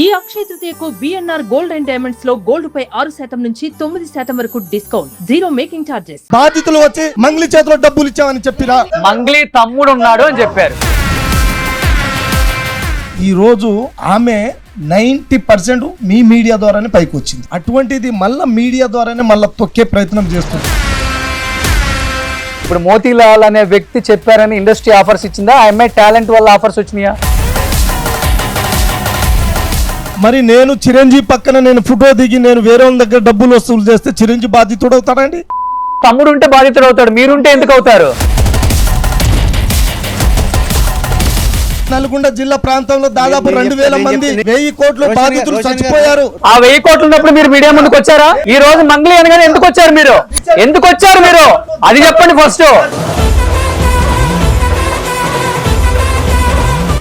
ఈ అక్షయ తృతీయకు BNR gold and diamonds లో gold పై 6% నుంచి 9% వరకు డిస్కౌంట్, జీరో మేకింగ్ చార్జెస్. బాధితులు వచ్చి మంగ్లీ చేతిలో డబ్బులు ఇచ్చామని చెప్పిరా, మంగ్లీ తమ్ముడు ఉన్నాడు అని చెప్పారు. ఈ రోజు ఆమె 90% మీ మీడియా ద్వారానే పైకి వచ్చింది. అటువంటిది మళ్ళా మీడియా ద్వారానే మళ్ళా తొక్కే ప్రయత్నం చేస్తుంది. ఇప్పుడు మోతీలాల్ అనే వ్యక్తి చెప్పారని ఇండస్ట్రీ ఆఫర్స్ ఇచ్చిందా, ఆ అమ్మాయి టాలెంట్ వల్ల ఆఫర్స్ వచ్చినాయా? మరి నేను చిరంజీవి పక్కన నేను ఫోటో దిగి నేను వేరే వాళ్ళ దగ్గర డబ్బులు వసూలు చేస్తే చిరంజీవి బాధితుడు అవుతాడండి? తమ్ముడు ఉంటే బాధితుడు అవుతాడు, మీరుంటే ఎందుకు అవుతారు? నల్గొండ జిల్లా ప్రాంతంలో దాదాపు 2000 మంది 1000 కోట్ల బాధితులు చచ్చిపోయారు. ఆ 1000 కోట్లు ఉన్నప్పుడు మీరు మీడియా ముందుకు వచ్చారా? ఈ రోజు మంగ్లీ అనగానే ఎందుకు వచ్చారు మీరు? ఎందుకు వచ్చారు మీరు? అది చెప్పండి ఫస్ట్.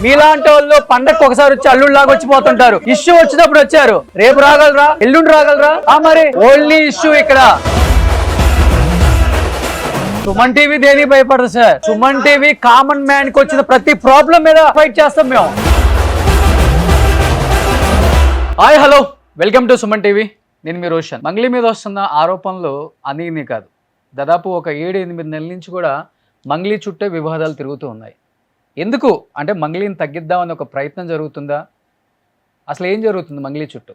మీలాంటి వాళ్ళు పండగకు ఒకసారి వచ్చి అల్లుళ్ళలాగా వచ్చిపోతుంటారు. ఇష్యూ వచ్చినప్పుడు వచ్చారు, రేపు రాగలరా, ఎల్లుండి రాగలరా? మరి ఓన్లీ ఇష్యూ ఇక్కడ. సుమన్ టీవీ దేనికి భయపడదు sir? Suman TV common man కి వచ్చిన ప్రతి ప్రాబ్లం మీద ఫైట్ చేస్తాం మేము. Hi hello, welcome to Suman TV. నేను మీ రోషన్. మంగ్లీ మీద వస్తున్న ఆరోపణలు అన్నీ కాదు, దాదాపు ఒక 7-8 నెలల నుంచి కూడా మంగ్లీ చుట్టే వివాదాలు తిరుగుతూ ఉన్నాయి. ఎందుకు అంటే మంగ్లీని తగ్గిద్దామని ఒక ప్రయత్నం జరుగుతుందా? అసలు ఏం జరుగుతుంది మంగ్లీ చుట్టూ?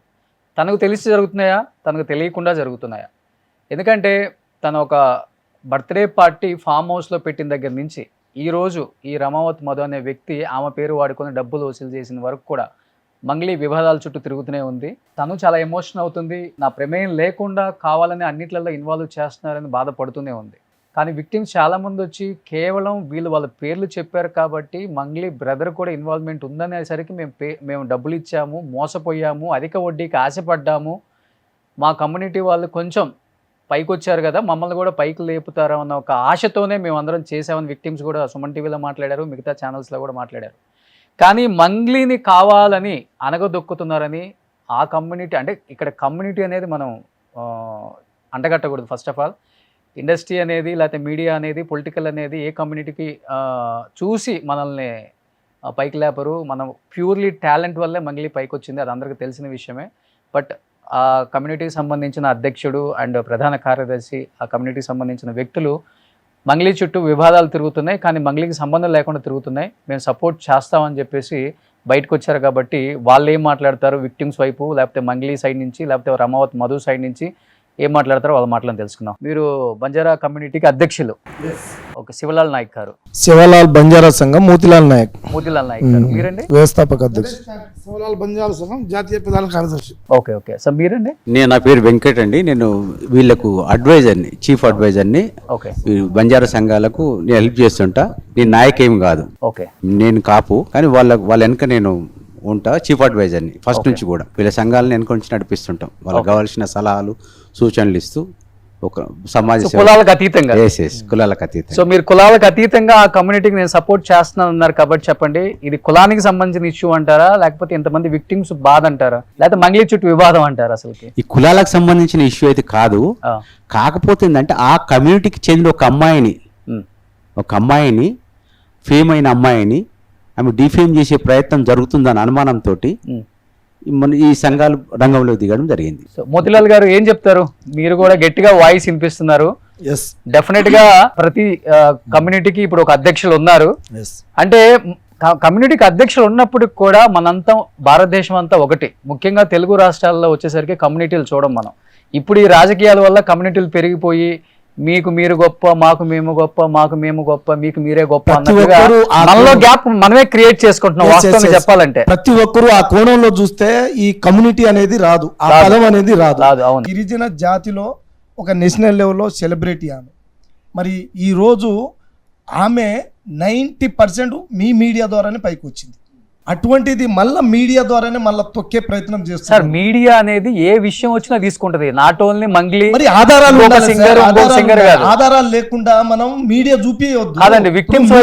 తనకు తెలిసి జరుగుతున్నాయా, తనకు తెలియకుండా జరుగుతున్నాయా? ఎందుకంటే తన ఒక బర్త్డే పార్టీ ఫామ్ హౌస్లో పెట్టిన దగ్గర నుంచి ఈరోజు ఈ రమావత్ మధు అనే వ్యక్తి ఆమె పేరు వాడుకొని డబ్బులు వసూలు చేసిన వరకు కూడా మంగ్లీ వివాదాల చుట్టూ తిరుగుతూనే ఉంది. తను చాలా ఎమోషన్ అవుతుంది. నా ప్రమేయం లేకుండా కావాలని అన్నిట్లలో ఇన్వాల్వ్ చేస్తున్నారని బాధపడుతూనే ఉంది. కానీ విక్టిమ్స్ చాలామంది వచ్చి కేవలం వీళ్ళు వాళ్ళ పేర్లు చెప్పారు కాబట్టి మంగ్లీ బ్రదర్ కూడా ఇన్వాల్వ్మెంట్ ఉందనేసరికి మేము డబ్బులు ఇచ్చాము, మోసపోయాము, అధిక వడ్డీకి ఆశపడ్డాము, మా కమ్యూనిటీ వాళ్ళు కొంచెం పైకి వచ్చారు కదా, మమ్మల్ని కూడా పైకి లేపుతారా అన్న ఒక ఆశతోనే మేము అందరం చేసామని విక్టిమ్స్ కూడా సుమన్ టీవీలో మాట్లాడారు, మిగతా ఛానల్స్లో కూడా మాట్లాడారు. కానీ మంగ్లీని కావాలని అనగదొక్కుతున్నారని ఆ కమ్యూనిటీ, అంటే ఇక్కడ కమ్యూనిటీ అనేది మనం అంటగట్టకూడదు. ఫస్ట్ ఆఫ్ ఆల్ ఇండస్ట్రీ అనేది లేకపోతే మీడియా అనేది పొలిటికల్ అనేది ఏ కమ్యూనిటీకి చూసి మనల్ని పైకి లేపరు. మనం ప్యూర్లీ టాలెంట్ వల్లే మంగ్లీ పైకి వచ్చింది, అది అందరికీ తెలిసిన విషయమే. బట్ ఆ కమ్యూనిటీకి సంబంధించిన అధ్యక్షుడు అండ్ ప్రధాన కార్యదర్శి, ఆ కమ్యూనిటీకి సంబంధించిన వ్యక్తులు మంగ్లీ చుట్టూ వివాదాలు తిరుగుతున్నాయి, కానీ మంగ్లీకి సంబంధం లేకుండా తిరుగుతున్నాయి, మేము సపోర్ట్ చేస్తామని చెప్పేసి బయటకు వచ్చారు. కాబట్టి వాళ్ళు ఏం మాట్లాడతారు విక్టిమ్స్ వైపు, లేకపోతే మంగ్లీ సైడ్ నుంచి, లేకపోతే రమావత్ మధు సైడ్ నుంచి ఏం మాట్లాడతారో వాళ్ళ మాటలను తెలుసుకుందాం. మీరు బంజారా కమ్యూనిటీకి అధ్యక్షులు, ఓకే. శివలాల్ నాయక్ గారు, శివలాల్ బంజారా సంఘం మోతీలాల్ నాయక్ గారు. మీరండి? వ్యవస్థాపక అధ్యక్షుడు శివలాల్ బంజారా సంఘం జాతీయ ప్రధాన కార్యదర్శి. Okay okay. సో మీరండి? నా పేరు వెంకట్ అండి. నేను వీళ్ళకు అడ్వైజర్ని, చీఫ్ అడ్వైజర్ని. ఓకే. బంజారా సంఘాలకు నేను హెల్ప్ చేస్తుంటా. నేను నాయకేం కాదు, ఓకే. నేను కాపు, కానీ వాళ్ళ వెనక నేను ఉంటా, చీఫ్ అడ్వైజర్ని ఫస్ట్ నుంచి కూడా. వీళ్ళ సంఘాలను వెనక నుంచి నడిపిస్తుంటాం, వాళ్ళకి కావాల్సిన సలహాలు సూచనలు ఇస్తూ ఒక సమాజ కులాలకు అతీతంగా. కులాలకు అతీతంగా. సో మీరు కులాలకు అతీతంగా ఆ కమ్యూనిటీకి నేను సపోర్ట్ చేస్తున్నాను అన్నారు కాబట్టి చెప్పండి, ఇది కులానికి సంబంధించిన ఇష్యూ అంటారా, లేకపోతే ఇంతమంది విక్టిమ్స్ బాధ అంటారా, లేకపోతే మంగ్లీ చుట్టూ వివాదం అంటారా? అసలుకి ఈ కులాలకు సంబంధించిన ఇష్యూ అయితే కాదు. కాకపోతే ఏంటంటే ఆ కమ్యూనిటీకి చెందిన ఒక అమ్మాయిని ఫేమ్ అయిన అమ్మాయిని ఆమె డిఫేమ్ చేసే ప్రయత్నం జరుగుతుందని అనుమానంతో మన ఈ సంఘాలు రంగంలోకి దిగడం జరిగింది. సో మోతీలాల్ గారు ఏం చెప్తారు? మీరు కూడా గట్టిగా వాయిస్ వినిపిస్తున్నారు. డెఫినెట్ గా ప్రతి కమ్యూనిటీకి ఇప్పుడు ఒక అధ్యక్షులు ఉన్నారు. అంటే కమ్యూనిటీకి అధ్యక్షులు ఉన్నప్పుడు కూడా మనంతా భారతదేశం అంతా ఒకటి, ముఖ్యంగా తెలుగు రాష్ట్రాల్లో వచ్చేసరికి కమ్యూనిటీలు చూడం మనం. ఇప్పుడు ఈ రాజకీయాల వల్ల కమ్యూనిటీలు పెరిగిపోయి మీకు మీరు గొప్ప, మాకు మేము గొప్ప, మాకు మేము గొప్ప, మీకు మీరే గొప్ప అన్నట్టుగా మనలో గ్యాప్ మనమే క్రియేట్ చేసుకుంటున్నాం. వాస్తవంగా చెప్పాలంటే ప్రతి ఒక్కరు ఆ కోణంలో చూస్తే ఈ కమ్యూనిటీ అనేది రాదు, ఆ పదం అనేది రాదు. గిరిజన జాతిలో ఒక నేషనల్ లెవెల్లో సెలబ్రిటీ ఆమె. మరి ఈ రోజు ఆమె 90% మీ మీడియా ద్వారానే పైకి వచ్చింది. అటువంటిది మళ్ళా మీడియా ద్వారానే మళ్ళా తొక్కే ప్రయత్నం చేస్తారు. సార్ మీడియా అనేది ఏ విషయం వచ్చినా తీసుకుంటది, నాట్ ఓన్లీ మంగ్లీ. మరి ఆధారాలు ఆధారాలు లేకుండా మనం మీడియా చూపించవద్దు. కాదండి, విక్టిమ్స్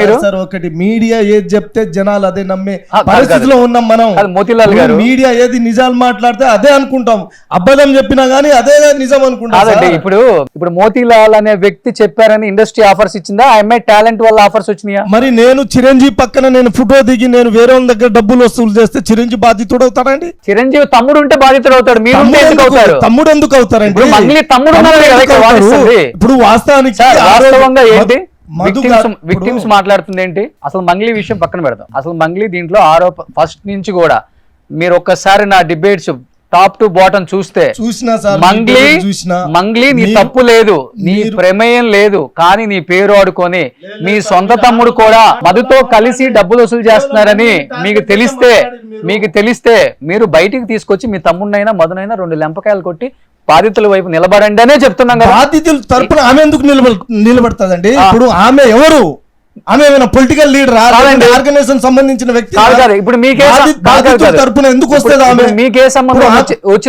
మీరు సార్ ఒకటి మీడియా ఏది చెప్తే జనాలు అదే నమ్మే పరిస్థితిలో ఉన్నాం మనం. మోతీలాల్ గారు, మీడియా ఏది నిజాలు మాట్లాడితే అదే అనుకుంటాం, అబద్ధం చెప్పినా గానీ అదే నిజం అనుకుంటాం. కాదండి, ఇప్పుడు మోతీలాల్ అనే వ్యక్తి చెప్పారని ఇండస్ట్రీ ఆఫర్స్ ఇచ్చిందా, ఆ అమ్మాయి టాలెంట్ వల్ల ఆఫర్స్ వచ్చినాయా? మరి నేను చిరంజీవి పక్కన నేను ఫోటో దిగి నేను వేరే వాళ్ళ దగ్గర డబ్బులు వసూలు చేస్తే చిరంజీవి బాధితుడు అవుతారండి? చిరంజీవి తమ్ముడు ఉంటే బాధితుడు అవుతాడు, మీరు ఉంటే ఎందుకు అవుతారు? తమ్ముడు ఎందుకు అవుతారండి? ఇప్పుడు మంగ్లీ తమ్ముడు ఉన్నారు కదా ఇక్కడ వాదిస్తుంది. ఇప్పుడు వాస్తవానికి సార్, వాస్తవంగా ఏంటి మధు విక్టిమ్స్ మాట్లాడుతుంది ఏంటి? అసలు మంగ్లీ విషయం పక్కన పెడతాం. అసలు మంగ్లీ దీంట్లో ఫస్ట్ నుంచి కూడా మీరు ఒక్కసారి నా డిబేట్స్ టాప్ టు బాటం చూస్తే మంగ్లీ నీ తప్పు లేదు, నీ ప్రమేయం లేదు, కానీ నీ పేరు ఆడుకొని మీ సొంత తమ్ముడు కూడా మధుతో కలిసి డబ్బులు వసూలు చేస్తున్నారని మీకు తెలిస్తే మీరు బయటికి తీసుకొచ్చి మీ తమ్ముడినైనా మధునైనా 2 లెంపకాయలు కొట్టి బాధితుల వైపు నిలబడండి అనే చెప్తున్నాం కదా. బాధితుల తరపున ఆమె ఎందుకు నిలబడతాదండి? ఇప్పుడు ఆమె ఎవరు? ఆమె ఏమైనా పొలిటికల్ లీడర్, ఆర్గనైజేషన్ సంబంధించిన వ్యక్తి? ఇప్పుడు తరపున ఎందుకు వస్తుంది ఆమె? మీకే సంబంధం వచ్చి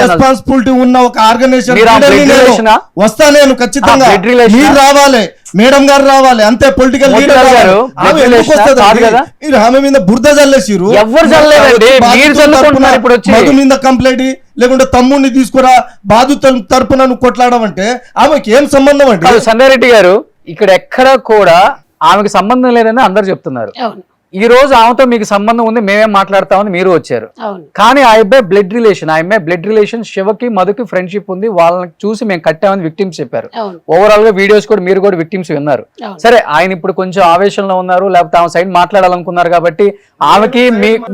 రెస్పాన్సిబిలిటీ ఉన్న ఒక ఆర్గనైజేషన్ వస్తా నేను ఖచ్చితంగా. మీరు రావాలి, మేడం గారు రావాలి, అంతే. పొలిటికల్ లీడర్ ఆమె మీద బురద చల్లేసిరు. మధు మీద కంప్లైంట్ లేకుంటే తమ్ముడిని తీసుకురా బాధితుల తరపున కొట్లాడమంటే ఆమెకి ఏం సంబంధం అంటే? సంజయ్ రెడ్డి గారు, ఇక్కడ ఎక్కడ కూడా ఆమెకు సంబంధం లేదని అందరు చెప్తున్నారు. ఈ రోజు ఆమెతో మీకు సంబంధం ఉంది, మేమేం మాట్లాడతామని మీరు వచ్చారు. కానీ ఆ అబ్బాయి బ్లడ్ రిలేషన్ శివకి మధుకి ఫ్రెండ్షిప్ ఉంది, వాళ్ళని చూసి మేము కట్టామని విక్టిమ్స్ చెప్పారు. ఓవరాల్ గా వీడియోస్ కూడా మీరు కూడా విక్టిమ్స్ విన్నారు. సరే, ఆయన ఇప్పుడు కొంచెం ఆవేశంలో ఉన్నారు, లేకపోతే ఆమె సైడ్ మాట్లాడాలనుకున్నారు కాబట్టి ఆమెకి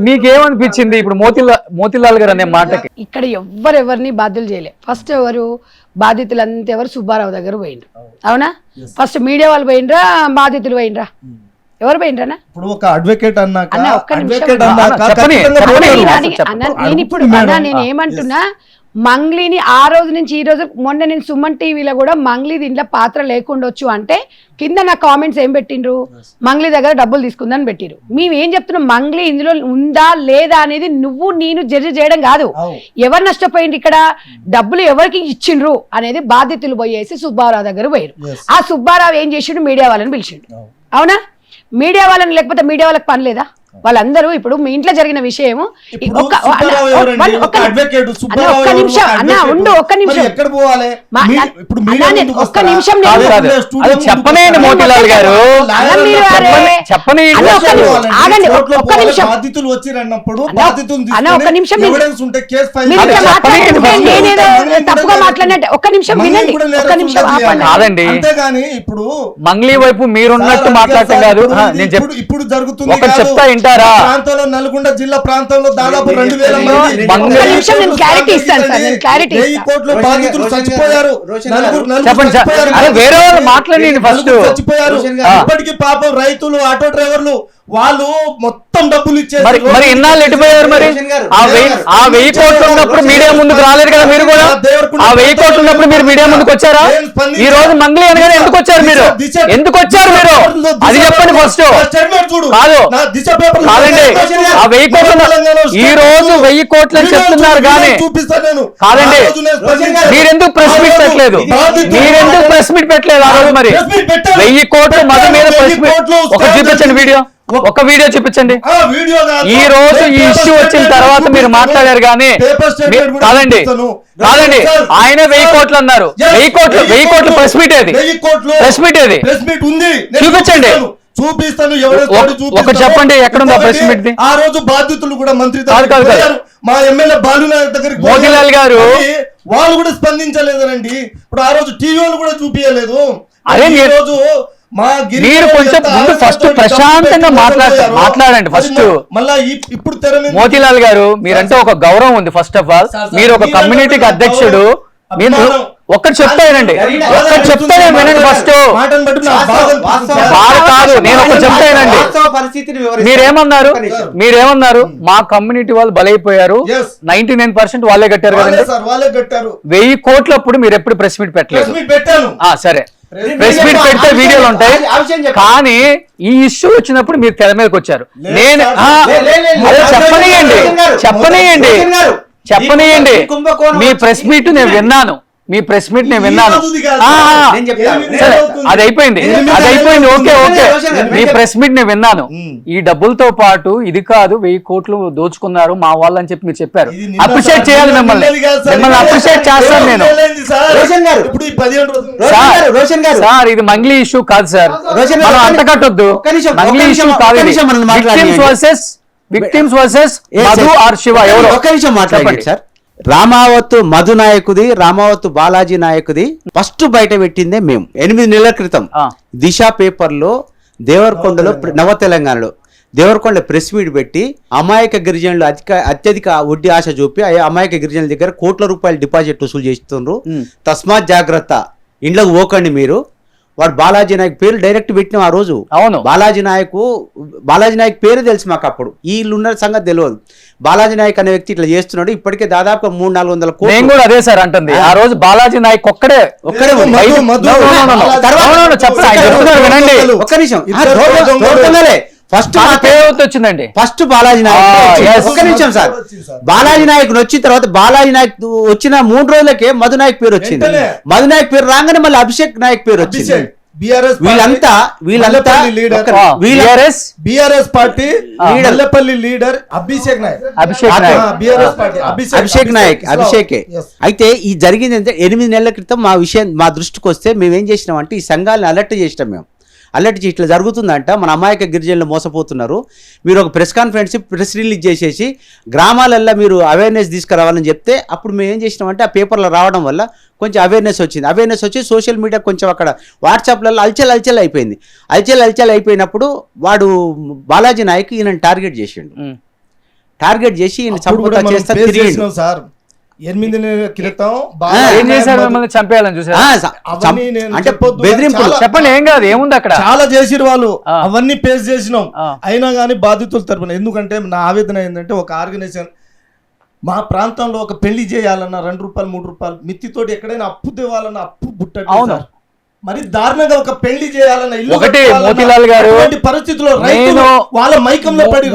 మీకేమనిపించింది ఇప్పుడు మోతిలాల్ గారు అనే మాటకి? ఇక్కడ ఎవరెవరిని బాధ్యులు చేయలే. ఫస్ట్ ఎవరు బాధితులు అంతా ఎవరు? సుబ్బారావు దగ్గర పోయిండ్రు, అవునా? ఫస్ట్ మీడియా వాళ్ళు పోయిండ్రా, బాధితులు పోయిండ్రా? ఎవరు పోయిండ్రనా? ఇప్పుడు ఒక అడ్వకేట్ అన్నాక నేను ఏమంటున్నా, మంగ్లీని ఆ రోజు నుంచి ఈ రోజు మొన్న నేను సుమన్ టీవీలో కూడా మంగ్లీ దీంట్లో పాత్ర లేకుండొచ్చు అంటే కింద నా కామెంట్స్ ఏం పెట్టిండ్రు? మంగ్లీ దగ్గర డబ్బులు తీసుకుందని పెట్టిరు. మేము ఏం చెప్తున్నాం, మంగ్లీ ఇందులో ఉందా లేదా అనేది నేను జడ్జి చేయడం కాదు. ఎవరు నష్టపోయింది ఇక్కడ, డబ్బులు ఎవరికి ఇచ్చిండ్రు అనేది బాధితులు పోయేసి సుబ్బారావు దగ్గర పోయారు. ఆ సుబ్బారావు ఏం చేసిండు? మీడియా వాళ్ళని పిలిచిండు, అవునా? మీడియా వాళ్ళని, లేకపోతే మీడియా వాళ్ళకి పని లేదా? వాళ్ళందరూ ఇప్పుడు మీ ఇంట్లో జరిగిన విషయం ఒక్క నిమిషం చెప్పనేయండి మోతిలాల్ గారు, తప్పుగా మాట్లాడినట్టు ఒక్క నిమిషం వినండి, ఒక్క నిమిషం కాదండి. ఇప్పుడు మంగ్లీ వైపు మీరున్నట్టు మాట్లాడటం కాదు. ఇప్పుడు జరుగుతుంది ఒకటి చెప్తా వింటారా? ప్రాంతంలో నల్గొండ జిల్లా ప్రాంతంలో దాదాపు 2000 మంది బాధితులు చచ్చిపోయారు. వేరే వాళ్ళు మాట్లాడండి ఫస్ట్. చచ్చిపోయారు. ఇప్పటికీ పాపం రైతులు, ఆటో డ్రైవర్లు వాళ్ళు మొత్తం డబ్బులు ఇచ్చారు. మరి ఇన్నాళ్ళు ఎట్టిపోయారు? మరి ఆ 1000 కోట్లు ఉన్నప్పుడు మీడియా ముందుకు రాలేదు కదా మీరు కూడా? ఆ 1000 కోట్లు ఉన్నప్పుడు మీరు మీడియా ముందుకు వచ్చారా? ఈ రోజు మంగ్లీ అనగానే ఎందుకు వచ్చారు మీరు? ఎందుకు వచ్చారు మీరు? అది చెప్పండి ఫస్ట్. కాదండి, ఆ 1000 కోట్లు ఈ రోజు 1000 కోట్లు అని చెప్తున్నారు కానీ కాదండి, మీరెందుకు ప్రెస్ మీట్ పెట్టలేదు? మీరెందుకు ప్రెస్ మీట్ పెట్టలేదు ఆ రోజు? మరి 1000 కోట్లు మధు మీద ప్రెస్ మీట్ ఒక చూపించండి, ఒక వీడియో చూపించండి. ఈ రోజు ఈ ఇష్యూ వచ్చిన తర్వాత మీరు మాట్లాడారు కానీ కాదండి, ఆయన 1000 కోట్లు అన్నారు. 1000 కోట్లు ప్రెస్ మీట్ ఏది? చూపించండి, చూపిస్తాను. ఒకటి చెప్పండి, ఎక్కడుందా ప్రెస్ మీట్? ఆ రోజు బాధితులు కూడా మంత్రి మా ఎమ్మెల్యే బాలునాయక్ దగ్గరికి మోతిలాల్ గారు వాళ్ళు కూడా స్పందించలేదనండి. ఇప్పుడు ఆ రోజు టీవీ వాళ్ళు కూడా చూపించలేదు. అదే రోజు మీరు కొంచెం ముందు ఫస్ట్ ప్రశాంతంగా మాట్లాడండి ఫస్ట్. మళ్ళా ఇప్పుడు మోతిలాల్ గారు, మీరంటే ఒక గౌరవం ఉంది. ఫస్ట్ ఆఫ్ ఆల్ మీరు ఒక కమ్యూనిటీకి అధ్యక్షుడు. మీరు ఒక్కటి చెప్తానండి, ఒక్కటి చెప్తానే వినండి ఫస్ట్. కాదు, నేను ఒకటి చెప్తానండి. మీరేమన్నారు? మా కమ్యూనిటీ వాళ్ళు బలైపోయారు, 99% వాళ్ళే కట్టారు కదండి. 1000 కోట్లు అప్పుడు మీరు ఎప్పుడు ప్రెస్ మీట్ పెట్టలేదు. సరే, ప్రెస్ మీట్ పెడితే వీడియోలు ఉంటాయి, కానీ ఈ ఇష్యూ వచ్చినప్పుడు మీరు తెర మీదకి వచ్చారు. నేను చెప్పనీయండి మీ ప్రెస్ మీట్ నేను విన్నాను. మీ ప్రెస్ మీట్ నేను ఈ విన్నాను. రోజుది కాదు. నేను చెప్తాను. సరే, అది అయిపోయింది. ఓకే ఓకే, మీ ప్రెస్ మీట్ నేను విన్నాను. ఈ డబ్బులతో పాటు ఇది కాదు 1000 కోట్లు దోచుకున్నారు మా వాళ్ళు అని చెప్పి మీరు చెప్పారు. ఇది నిన్న అప్రిషియేట్ చేయాలి మిమ్మల్ని, మిమ్మల్ని అప్రిషియేట్ చేస్తాను నేను. రోషన్ గారు, ఇప్పుడు ఈ 15 రోజులు రోషన్ గారు సార్ ఇది మంగ్లీ ఇష్యూ కాదు సార్, రోషన్ మనం గారు, అంత కట్టొద్దు. ఒక్క నిమిషం, మంగ్లీ ఒక్క ఇష్యూ నిమిషం, కాదు, ఒక్క నిమిషం మనం మాట్లాడండి. Victims versus Yes, Madhu yes. R Shiva ఎవరు? ఒక్క నిమిషం మాట్లాడండి చెప్పండి. సార్. రామావత్ మధు నాయకుది, రామావత్ బాలాజీ నాయకుది ఫస్ట్ బయట పెట్టిందే మేము 8 నెలల క్రితం ఆ. దిశ పేపర్లో దేవరకొండలో నవ తెలంగాణలో దేవరకొండ ప్రెస్ మీట్ పెట్టి అమాయక గిరిజనులు అత్యధిక వడ్డీ ఆశ చూపి అమాయక గిరిజనుల దగ్గర కోట్ల రూపాయలు డిపాజిట్ వసూలు చేస్తున్నారు, తస్మాత్ జాగ్రత్త, ఇంట్లోకి పోకండి మీరు. వాడు బాలాజీ నాయక్ పేరు డైరెక్ట్ పెట్టినాం ఆ రోజు. అవును, బాలాజీ నాయక్ పేరు తెలుసు మాకు, అప్పుడు వీళ్ళున్న సంగతి తెలియదు. బాలాజీ నాయక్ అనే వ్యక్తి ఇట్లా చేస్తున్నాడు, ఇప్పటికే దాదాపు 300-400 నేను కోట్లు. కూడా అదే సార్ అంటుంది. ఆ రోజు బాలాజీ నాయక్ ఒక్కడే ఒక్కడే మధు, బయట- Madhu. No, no, no, no. తర్వాత- No, no, no, చెప్తా, ఆయన చెప్తున్నారు వినండి. ఒక్క నిమిషం, ఇద్దరు దొంగలే. ఫస్ట్ పేరు వచ్చిందండి. First Balaji Nayak yes. ఒక్క నిమిషం సార్, బాలాజీ నాయక్ వచ్చిన తర్వాత బాలాజీ నాయక్ వచ్చిన 3 రోజులకే మధు నాయక్ పేరు వచ్చింది. వెంటనే. మధు నాయక్ పేరు రాగానే మళ్ళీ అభిషేక్ నాయక్ పేరు వచ్చింది. వీళ్ళంతా BRS party Mallepalli leader Abhishek Nayak. Abhishek Nayak. BRS party Abhishek Nayak, అభిషేకే. అయితే ఈ జరిగింది అంటే 8 నెలల క్రితం మా దృష్టికి వస్తే మేము ఏం చేసినామంటే ఈ సంఘాలను అలర్ట్ చేసినాం. మేము అలర్ట్ చేసి ఇట్లా జరుగుతుందంట, మన అమాయక గిరిజనులు మోసపోతున్నారు, మీరు ఒక ప్రెస్ కాన్ఫరెన్స్ ప్రెస్ రిలీజ్ చేసేసి గ్రామాలల్లో మీరు అవేర్నెస్ తీసుకురావాలని చెప్తే అప్పుడు మేము ఏం చేసినామంటే ఆ పేపర్లో రావడం వల్ల కొంచెం అవేర్నెస్ వచ్చింది. అవేర్నెస్ వచ్చి సోషల్ మీడియా కొంచెం అక్కడ వాట్సాప్లలో అల్చల్ అయిపోయింది. అల్చల్ అయిపోయినప్పుడు వాడు బాలాజీ నాయక్ ఈయన టార్గెట్ చేసి ఈయన చంపుతా చేస్తా తిరిగిండు. సార్ 8 నెలల క్రితం ఏం చేశారు? మిమ్మల్ని చంపేయాలని చూసారు? అవన్నీ నేను అంటే చెప్పొద్దు, బెదిరింపులు. చాలా- చెప్పండి, ఏం కాదు, ఏముంది అక్కడ? చాలా చేసిరు వాళ్ళు, ఆ. అవన్నీ ఫేస్ చేసినాం. ఆ. అయినా కానీ బాధితుల తరపున, ఎందుకంటే నా ఆవేదన ఏంటంటే ఒక ఆర్గనైజేషన్ మా ప్రాంతంలో ఒక పెళ్లి చేయాలన్నా 2 రూపాయలు 3 రూపాయలు మిత్తితోటి ఎక్కడైనా అప్పు తేవాలన్నా అప్పు బుట్టట్లేదు అవును. సార్. మరి దారుణంగా ఒక పెళ్లి చేయాలన్న ఇల్లు ఒకటి కట్టుకోవాలన్నా మోతీలాల్ గారు, అటువంటి పరిస్థితుల్లో రైతులు వాళ్ళ మైకంలో పడి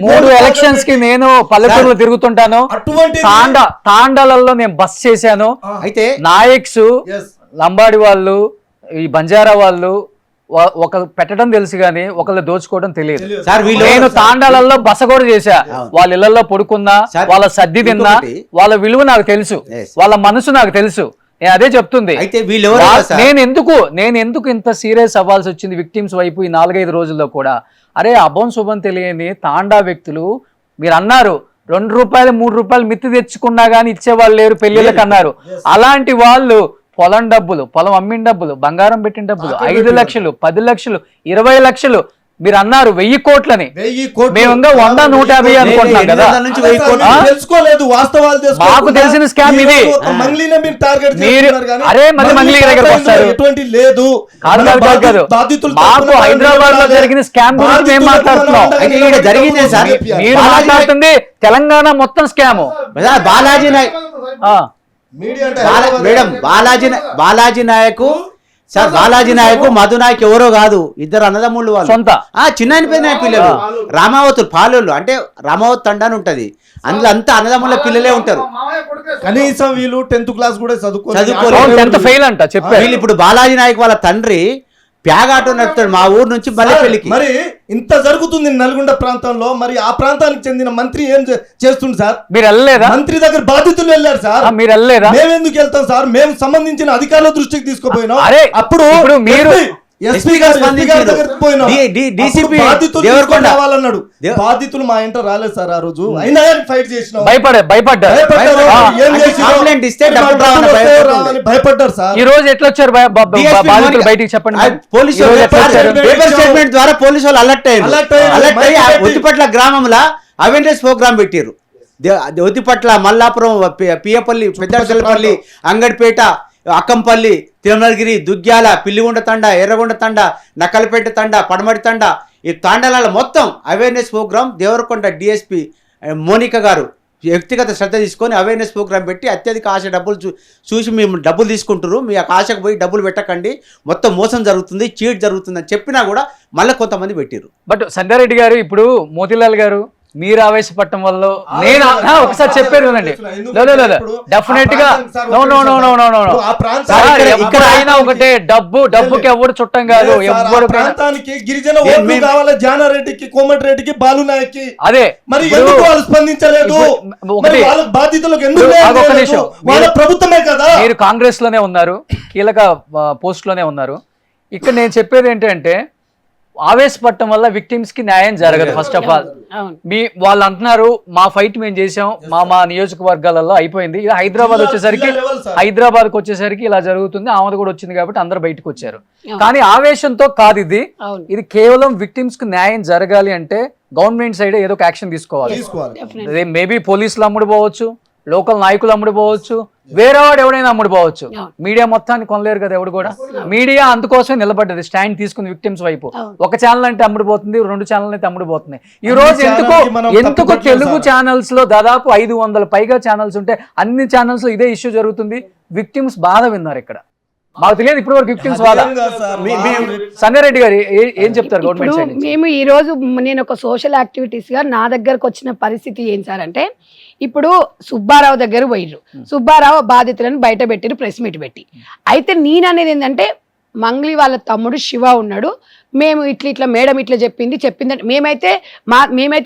మూడు ఎలక్షన్స్ కి నేను పల్లెటూరులో తిరుగుతుంటాను. అటువంటి తాండాలలో నేను బస్ చేశాను. అయితే నాయక్స్, లంబాడి వాళ్ళు, ఈ బంజారా వాళ్ళు ఒక పెట్టడం తెలుసు గానీ ఒకళ్ళు దోచుకోవడం తెలియదు. సార్ వీళ్ళు నేను తాండాలలో బస కూడా చేశా, వాళ్ళ ఇళ్లలో పడుకున్నా, వాళ్ళ సర్ది తిన్నా, వాళ్ళ విలువ నాకు తెలుసు, వాళ్ళ మనసు నాకు తెలుసు. నేను అదే చెప్తుంది. అయితే వీళ్ళెవరు నేను ఎందుకు ఇంత సీరియస్ అవ్వాల్సి వచ్చింది విక్టిమ్స్ వైపు ఈ 4-5 రోజుల్లో కూడా? అరే అభం శుభం తెలియని తాండా వ్యక్తులు, మీరు అన్నారు 2 రూపాయలు 3 రూపాయలు మిత్తి తెచ్చుకున్నా గానీ ఇచ్చేవాళ్ళు లేరు పెళ్లిళ్ళకి అన్నారు. అలాంటి వాళ్ళు పొలం డబ్బులు, పొలం అమ్మిన డబ్బులు, బంగారం పెట్టిన డబ్బులు, 5 లక్షలు, 10 లక్షలు, 20 లక్షలు, మీరు అన్నారు 1000 కోట్లని, మేము 100-150 అనుకుంటున్నాం కదా. తెలుసుకోలేదు, వాస్తవాలు మాకు తెలిసిన స్కామ్ ఇది. అరే మళ్ళీ మంగ్లీ దగ్గరకు వస్తారు. ఎటువంటి లేదు, మాకు హైదరాబాద్ లో జరిగిన స్కామ్ గురించి మేము మాట్లాడుతున్నాం. జరిగిందే సార్, మీరు మాట్లాడుతుంది తెలంగాణ మొత్తం scam. Balaji Nayak madam, Balaji Nayak sir, Balaji నాయకు మధు నాయక్ ఎవరో కాదు, ఇద్దరు అన్నదమ్ముళ్ళు వాళ్ళు, సొంత చిన్న పిల్లలు, రామావతులు పాలోళ్ళు, అంటే రామావత్ తండాని ఉంటది, అందులో అంతా అన్నదమ్ముల పిల్లలే ఉంటారు. కనీసం వీళ్ళు 10th క్లాస్ కూడా చదువుకోలేదు. 10th ఫెయిల్ అంట చెప్పారు. వీళ్ళు ఇప్పుడు బాలాజీ నాయక్ వాళ్ళ తండ్రి ప్యాగాటో నడుపుతాడు మా ఊరు నుంచి మల్లెపల్లికి. మరి ఇంత జరుగుతుంది నల్గొండ ప్రాంతంలో, మరి ఆ ప్రాంతానికి చెందిన మంత్రి ఏం చేస్తుంది సార్? మీరు వెళ్ళలేదా? మంత్రి దగ్గర బాధితులు వెళ్ళారు సార్, మీరు వెళ్ళలేదా? మేము ఎందుకు వెళ్తాం సార్? మేము సంబంధించిన అధికారుల దృష్టికి తీసుకుపోయినాం. అరే అప్పుడు మీరు ఎస్పీ గారు దగ్గరికి పోయినాం. డీసీపీ బాధితులు దేవరకొండ రావాలన్నాడు, బాధితులు మా ఇంట రాలేదు సార్. ఆ రోజు అయినా ఫైట్ చేసినాం, భయపడ్డారు. కంప్లైంట్ ఇస్తే భయపడ్డారు సార్. ఈ రోజు ఎట్లా వచ్చారు బాధితులు బయటికి చెప్పండి? పోలీసు పేపర్ స్టేట్మెంట్ ద్వారా పోలీసు వాళ్ళు అలర్ట్ అయ్యారు. ఒత్తిపట్ల గ్రామంలో అవేర్నెస్ ప్రోగ్రామ్ పెట్టారు. ఒత్తిపట్ల, మల్లాపురం, పియపల్లి, పెద్దపల్లి, అంగడిపేట, అక్కంపల్లి, తిరుమలగిరి, దుగ్గ్యాల, పిల్లిగుండ తండ, ఎర్రగొండ తండ, నక్కలపేట తండ, పడమటి తండ, ఈ తాండాల మొత్తం awareness program Devarakonda DSP Monika garu వ్యక్తిగత శ్రద్ధ తీసుకొని అవేర్నెస్ ప్రోగ్రామ్ పెట్టి అత్యధిక ఆశ డబ్బులు చూసి మేము డబ్బులు తీసుకుంటారు, మీ ఆశకు పోయి డబ్బులు పెట్టకండి, మొత్తం మోసం జరుగుతుంది, చీట్ జరుగుతుంది అని చెప్పినా కూడా మళ్ళీ కొంతమంది పెట్టారు. బట్ సంగారెడ్డి గారు, ఇప్పుడు మోతీలాల్ గారు మీరు ఆవేశపడటం వల్ల నేను ఒకసారి చెప్పారు కదండి, డెఫినెట్ గా ఇక్కడ అయినా ఒకటే, డబ్బుకి ఎవరు చుట్టం కాదు, ఎవరు ప్రాంతానికి గిరిజన ఓట్లు కావాలి, జానారెడ్డికి, కోమటిరెడ్డికి, బాలునాయక్కి. అదే మరి ఎందుకు వాళ్ళు స్పందించలేదు? మరి వాళ్ళ బాధితులకు ఎందుకు లేదు? వాళ్ళ ప్రభుత్వమే కదా. మీరు కాంగ్రెస్ లోనే ఉన్నారు, కీలక పోస్ట్ లోనే ఉన్నారు. ఇక్కడ నేను చెప్పేది ఏంటంటే ఆవేశపడటం వల్ల విక్టిమ్స్ కి న్యాయం జరగదు. ఫస్ట్ ఆఫ్ ఆల్ వాళ్ళు అంటున్నారు మా ఫైట్ మేము చేసాం, మా నియోజకవర్గాలలో అయిపోయింది. ఇది హైదరాబాద్కి వచ్చేసరికి ఇలా జరుగుతుంది. ఆమెది కూడా వచ్చింది కాబట్టి అందరు బయటకు వచ్చారు. కానీ ఆవేశంతో కాదు ఇది కేవలం విక్టిమ్స్ కి న్యాయం జరగాలి అంటే గవర్నమెంట్ సైడ్ ఏదో ఒక యాక్షన్ తీసుకోవాలి. మేబీ పోలీసులు అమ్ముడుపోవచ్చు, లోకల్ నాయకులు అమ్ముడుపోవచ్చు, వేరే వాడు ఎవడైనా అమ్ముడుపోవచ్చు. మీడియా మొత్తాన్ని కొనలేరు కదా ఎవడు కూడా. మీడియా అందుకోసమే నిలబడ్డది, స్టాండ్ తీసుకుని విక్టిమ్స్ వైపు. ఒక ఛానల్ అంటే అమ్ముడుపోతుంది, 2 ఛానల్ అయితే అమ్ముడుపోతుంది. ఈ రోజు ఎందుకు తెలుగు ఛానల్స్ లో దాదాపు 500 పైగా ఛానల్స్ ఉంటే అన్ని ఛానల్స్ లో ఇదే ఇష్యూ జరుగుతుంది. విక్టిమ్స్ బాధ విన్నారు ఇక్కడ. మాకు తెలియదు ఇప్పటి వరకు విక్టిమ్స్ బాధ. సంగారెడ్డి గారు ఏం చెప్తారు గవర్నమెంట్ సైడ్ నుంచి? మేము ఈ రోజు నేను ఒక సోషల్ యాక్టివిటీస్ గా నా దగ్గరకు వచ్చిన పరిస్థితి ఏం సార్ అంటే, ఇప్పుడు సుబ్బారావు దగ్గర పోయిర్రు, సుబ్బారావు బాధితులను బయట పెట్టిరు ప్రెస్ మీట్ పెట్టి. అయితే నేను అనేది ఏంటంటే మంగ్లీ వాళ్ళ తమ్ముడు శివ ఉన్నాడు, మేము ఇట్లా మేడం ఇట్లా చెప్పిందంటే మేమైతే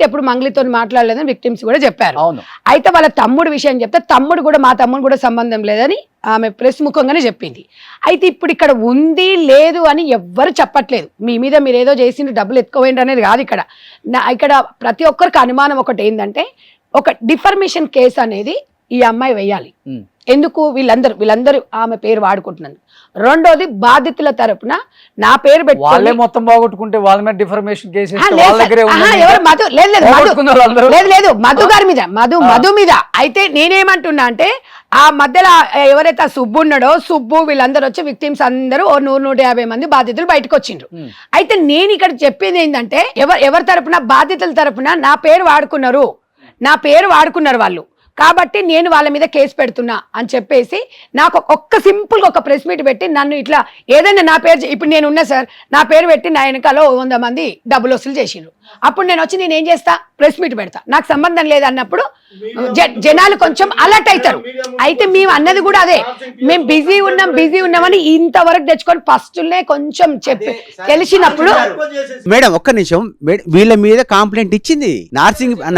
ఎప్పుడు మంగ్లీతో మాట్లాడలేదని విక్టిమ్స్ కూడా చెప్పారు. అయితే వాళ్ళ తమ్ముడు విషయం చెప్తే మా తమ్ముడు కూడా సంబంధం లేదని ఆమె ప్రెస్ ముఖంగానే చెప్పింది. అయితే ఇప్పుడు ఇక్కడ ఉంది లేదు అని ఎవ్వరు చెప్పట్లేదు. మీ మీద మీరు ఏదో చేసిండ్రు, డబ్బులు ఎత్తుకోవేండి అనేది కాదు. ఇక్కడ ప్రతి ఒక్కరికి అనుమానం ఒకటి ఏంటంటే, ఒక డిఫర్మేషన్ కేసు అనేది ఈ అమ్మాయి వేయాలి. ఎందుకు? వీళ్ళందరూ ఆమె పేరు వాడుకుంటున్నారు. రెండోది బాధితుల తరపున నా పేరు పెట్టి వాళ్ళే మొత్తం బాగొట్టుకుంటే వాళ్ళ మీద డిఫర్మేషన్ కేసు లేదు మధు గారి మీద మధు మీద. అయితే నేనేమంటున్నా అంటే ఆ మధ్యలో ఎవరైతే సుబ్బు ఉన్నాడో, సుబ్బు వీళ్ళందరూ వచ్చి విక్టిమ్స్ అందరూ 100-150 మంది బాధితులు బయటకు వచ్చిండ్రు. అయితే నేను ఇక్కడ చెప్పేది ఏంటంటే ఎవరి తరపున, బాధితుల తరపున నా పేరు వాడుకున్నారు వాళ్ళు. కాబట్టి నేను వాళ్ళ మీద కేసు పెడుతున్నా అని చెప్పేసి నాకు ఒక్క సింపుల్ గా ఒక ప్రెస్ మీట్ పెట్టి నన్ను ఇట్లా ఏదైనా నా పేరు ఇప్పుడు నేను ఉన్నా సార్, నా పేరు పెట్టి నా వెనకాల 100 మంది డబ్బులు వసూలు చేసిండ్రు. అప్పుడు నేను ఏం చేస్తా? ప్రెస్ మీట్ పెడతా. నాకు సంబంధం లేదన్నప్పుడు జనాలు కొంచెం అలర్ట్ అవుతారు. అయితే మేము అన్నది కూడా అదే, మేము బిజీ ఉన్నామని ఇంతవరకు తెచ్చుకొని ఫస్ట్నే కొంచెం చెప్పి తెలిసినప్పుడు. మేడం ఒక్క నిమిషం, వీళ్ళ మీద కంప్లైంట్ ఇచ్చింది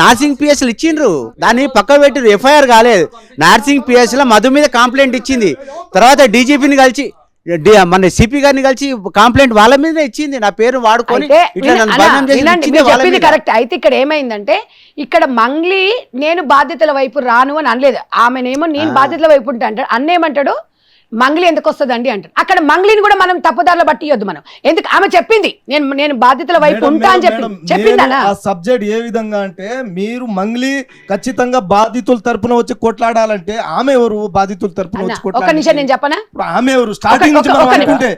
నార్సింగ్ పిఎస్ ఇచ్చిండ్రు, దాన్ని పక్క పెట్టిరు, ఎఫ్ఐఆర్ కాలేదు. నార్సింగ్ పిఎస్ లో మధు మీద కంప్లైంట్ ఇచ్చింది. తర్వాత డీజీపీని కలిసి మన సిపి గారిని కలిసి కంప్లైంట్ వాళ్ళ మీదనే ఇచ్చింది, నా పేరు వాడుకొని చెప్పింది కరెక్ట్. అయితే ఇక్కడ ఏమైందంటే, ఇక్కడ మంగ్లీ నేను బాధ్యతల వైపు రాను అని అనలేదు. ఆమెనేమో నేను బాధ్యతల వైపు ఉంటా అంటాడు. అన్నేమంటాడు, మంగ్లీ ఎందుకు వస్తుందండి అంటాడు. అక్కడ మంగ్లీని కూడా మనం తప్పుదారులు పట్టియొద్దు మనం. ఎందుకు? ఆమె చెప్పింది నేను బాధ్యతల వైపు ఉంటా అని చెప్పిందా? ఆ సబ్జెక్ట్ ఏ విధంగా అంటే, మీరు మంగ్లీ ఖచ్చితంగా బాధితుల తరపున వచ్చి కొట్లాడాలంటే ఆమె ఎవరు? బాధితుల తరపున వచ్చి కొట్లాడాలి. ఒక నిమిషం నేను చెప్పనా? ఆమె ఎవరు? స్టార్టింగ్ నుంచి మనం అనుకుంటే